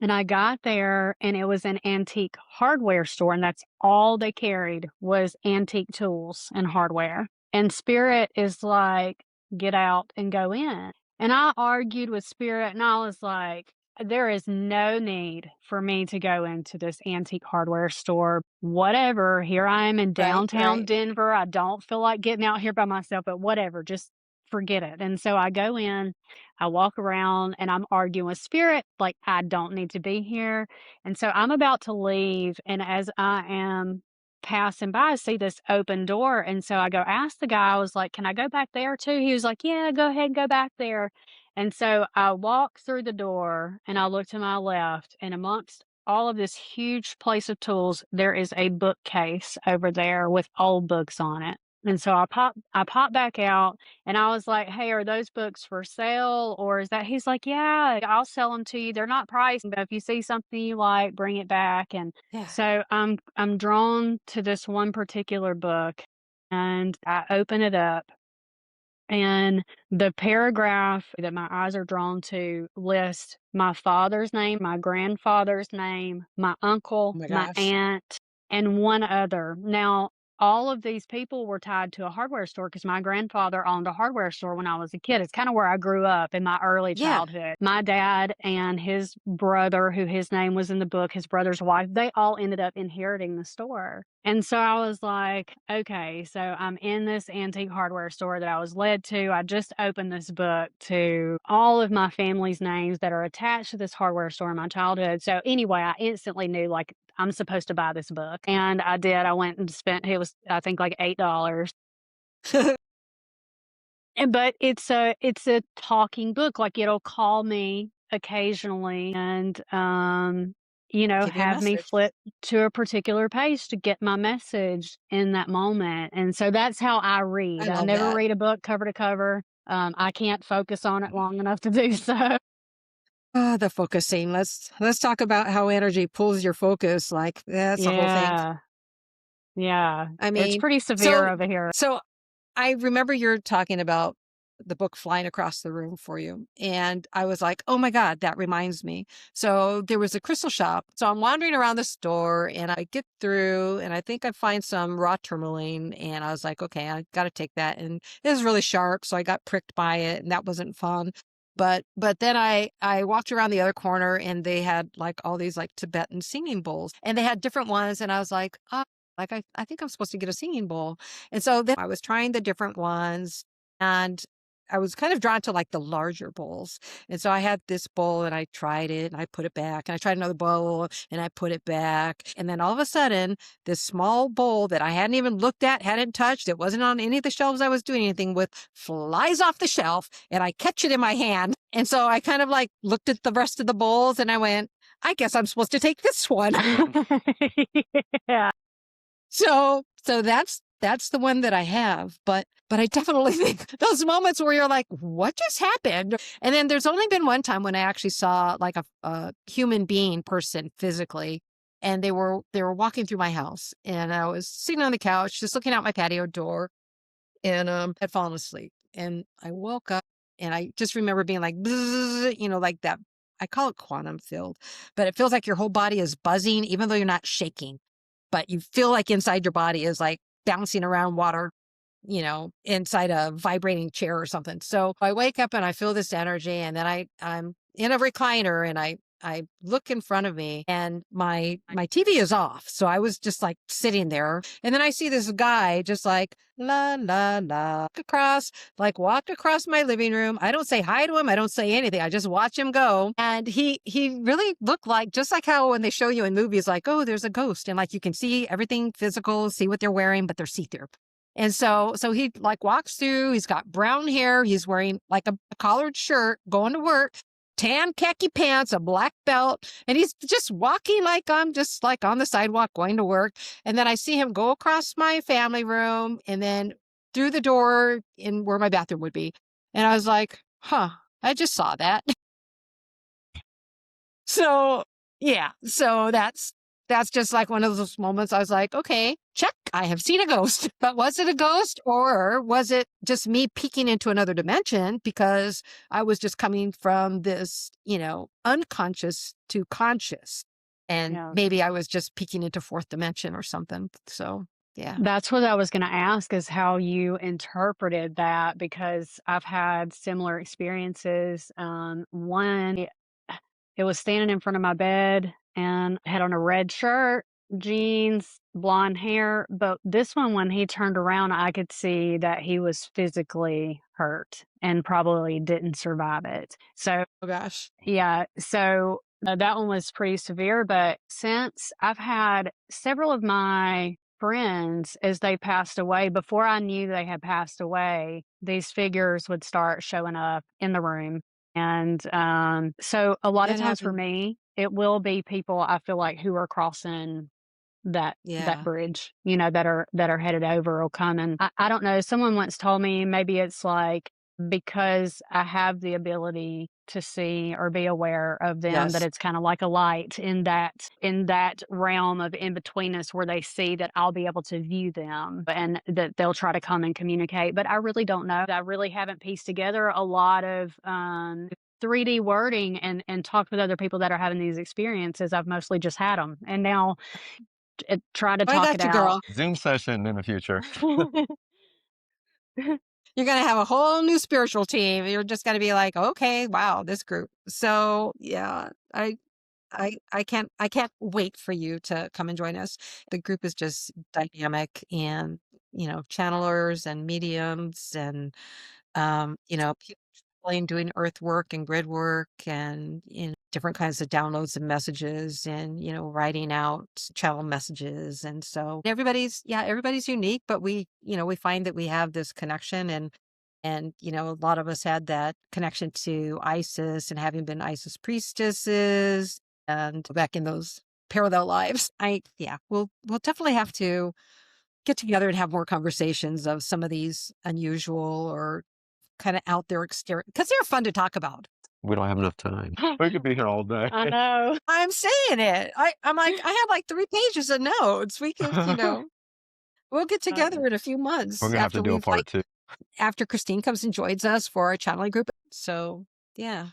And I got there and it was an antique hardware store, and that's all they carried was antique tools and hardware. And Spirit is like, get out and go in. And I argued with Spirit and I was like, there is no need for me to go into this antique hardware store. Whatever. Here I am in downtown Denver. I don't feel like getting out here by myself, but whatever. Just forget it. And so I go in, I walk around, and I'm arguing with Spirit, like, I don't need to be here. And so I'm about to leave. And as I am passing by, I see this open door. And so I go ask the guy, I was like, can I go back there too? He was like, yeah, go ahead and go back there. And so I walk through the door and I look to my left, and amongst all of this huge place of tools, there is a bookcase over there with old books on it. And so I popped back out and I was like, "Hey, are those books for sale or is that?" He's like, "Yeah, I'll sell them to you. They're not priced, but if you see something you like, bring it back." And Yeah. so I'm drawn to this one particular book and I open it up and the paragraph that my eyes are drawn to lists my father's name, my grandfather's name, my Oh uncle, my my gosh. aunt, and one other. Now, all of these people were tied to a hardware store because my grandfather owned a hardware store when I was a kid. It's kind of where I grew up in my early Yeah. childhood. My dad and his brother, who his name was in the book, his brother's wife, they all ended up inheriting the store. And so I was like, okay, so I'm in this antique hardware store that I was led to. I just opened this book to all of my family's names that are attached to this hardware store in my childhood. So anyway, I instantly knew like I'm supposed to buy this book. And I did. I went and spent it was I think like $8. But it's a talking book, like, it'll call me occasionally and, Give you a have me message. flip to a particular page to get my message in that moment, and so that's how I I read. I love never that. read a book cover to cover. I can't focus on it long enough to do so. Ah, the focusing. Let's talk about how energy pulls your focus. Like that's the whole thing. Yeah, yeah. I It's mean, pretty severe so over here. so I remember you're talking about the book flying across the room for you. And I was like, oh my God, that reminds me. So there was a crystal shop. So I'm wandering around the store and I get through and I think I find some raw tourmaline. And I was like, okay, I got to take that. And it was really sharp. So I got pricked by it and that wasn't fun. But then I walked around the other corner and they had like all these like Tibetan singing bowls and they had different ones. And I was like, oh, like I think I'm supposed to get a singing bowl. And so then I was trying the different ones and I was kind of drawn to like the larger bowls. And so I had this bowl and I tried it and I put it back and I tried another bowl and I put it back. And then all of a sudden, this small bowl that I hadn't even looked at, hadn't touched, it wasn't on any of the shelves I was doing anything with, flies off the shelf and I catch it in my hand. And so I kind of like looked at the rest of the bowls and I went, I guess I'm supposed to take this one. Yeah. So that's the one that I have, but I definitely think those moments where you're like, what just happened? And then there's only been one time when I actually saw like a human being person physically, and they were walking through my house, and I was sitting on the couch just looking out my patio door, and had fallen asleep, and I woke up, and I just remember being like, "Bzzz," like that. I call it quantum field, but it feels like your whole body is buzzing, even though you're not shaking but you feel like inside your body is like bouncing around water, inside a vibrating chair or something. So I wake up and I feel this energy and then I'm in a recliner and I look in front of me and my TV is off. So I was just like sitting there. And then I see this guy just like la la la walked across my living room. I don't say hi to him. I don't say anything. I just watch him go. And he really looked like just like how when they show you in movies, like, oh, there's a ghost. And like you can see everything physical, see what they're wearing, but they're see-through. And so he like walks through, he's got brown hair, he's wearing like a collared shirt, going to work, tan khaki pants, a black belt, and he's just walking like I'm just like on the sidewalk going to work. And then I see him go across my family room and then through the door in where my bathroom would be. And I was like, huh, I just saw that. So yeah, so that's just like one of those moments I was like, okay, check. I have seen a ghost. But was it a ghost or was it just me peeking into another dimension because I was just coming from this, unconscious to conscious. And Yeah. maybe I was just peeking into fourth dimension or something. So, yeah. That's what I was gonna ask is how you interpreted that because I've had similar experiences. One, it was standing in front of my bed and had on a red shirt, jeans, blonde hair. But this one, when he turned around, I could see that he was physically hurt and probably didn't survive it. So, Oh gosh. yeah. So that one was pretty severe. But since I've had several of my friends, as they passed away, before I knew they had passed away, these figures would start showing up in the room. And so a lot of That times for happened. me, it will be people I feel like who are crossing that Yeah. bridge, that are headed over will come. And I don't know. Someone once told me maybe it's like because I have the ability to see or be aware of them, that Yes. it's kind of like a light in that realm of in between us where they see that I'll be able to view them and that they'll try to come and communicate. But I really don't know. I really haven't pieced together a lot of 3D wording and talked with other people that are having these experiences. I've mostly just had them, and now try to I talk it got you, out. girl. Zoom session in the future. You're gonna have a whole new spiritual team. You're just gonna be like, okay, wow, this group. So yeah, I can't wait for you to come and join us. The group is just dynamic, and channelers and mediums and people traveling, doing earth work and grid work and different kinds of downloads and messages and writing out channel messages. And so everybody's unique, but we find that we have this connection, and a lot of us had that connection to Isis and having been Isis priestesses and back in those parallel lives. We'll definitely have to get together and have more conversations of some of these unusual or kind of out there exterior, because they're fun to talk about. We don't have enough time. We could be here all day. I know. I'm saying it. I'm like, I have like 3 pages of notes. We could, we'll get together in a few months We're gonna have to do a part 2. after Christine comes and joins us for our channeling group. So yeah.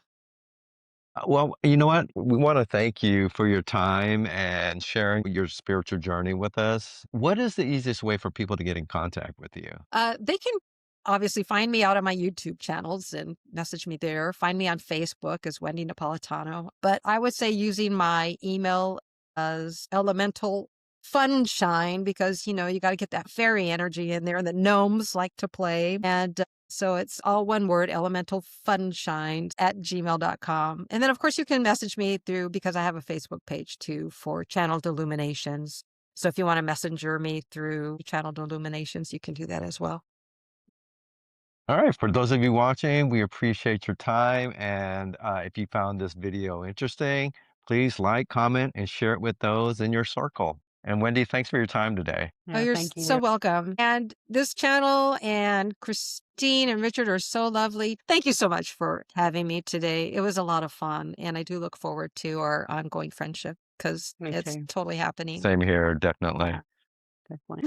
Well, you know what? We want to thank you for your time and sharing your spiritual journey with us. What is the easiest way for people to get in contact with you? They can obviously find me out on my YouTube channels and message me there. Find me on Facebook as Wendy Napolitano. But I would say using my email as elemental funshine, because you got to get that fairy energy in there, and the gnomes like to play. And so it's all one word, elemental funshine @gmail.com. And then of course you can message me through, because I have a Facebook page too for Channeled Illuminations. So if you want to messenger me through Channeled Illuminations, you can do that as well. All right. For those of you watching, we appreciate your time. And if you found this video interesting, please like, comment, and share it with those in your circle. And Wendy, thanks for your time today. Oh, you're Thank you. so welcome. And this channel and Christine and Richard are so lovely. Thank you so much for having me today. It was a lot of fun, and I do look forward to our ongoing friendship, because Me it's too. totally happening. Same here, definitely. Yeah, definitely.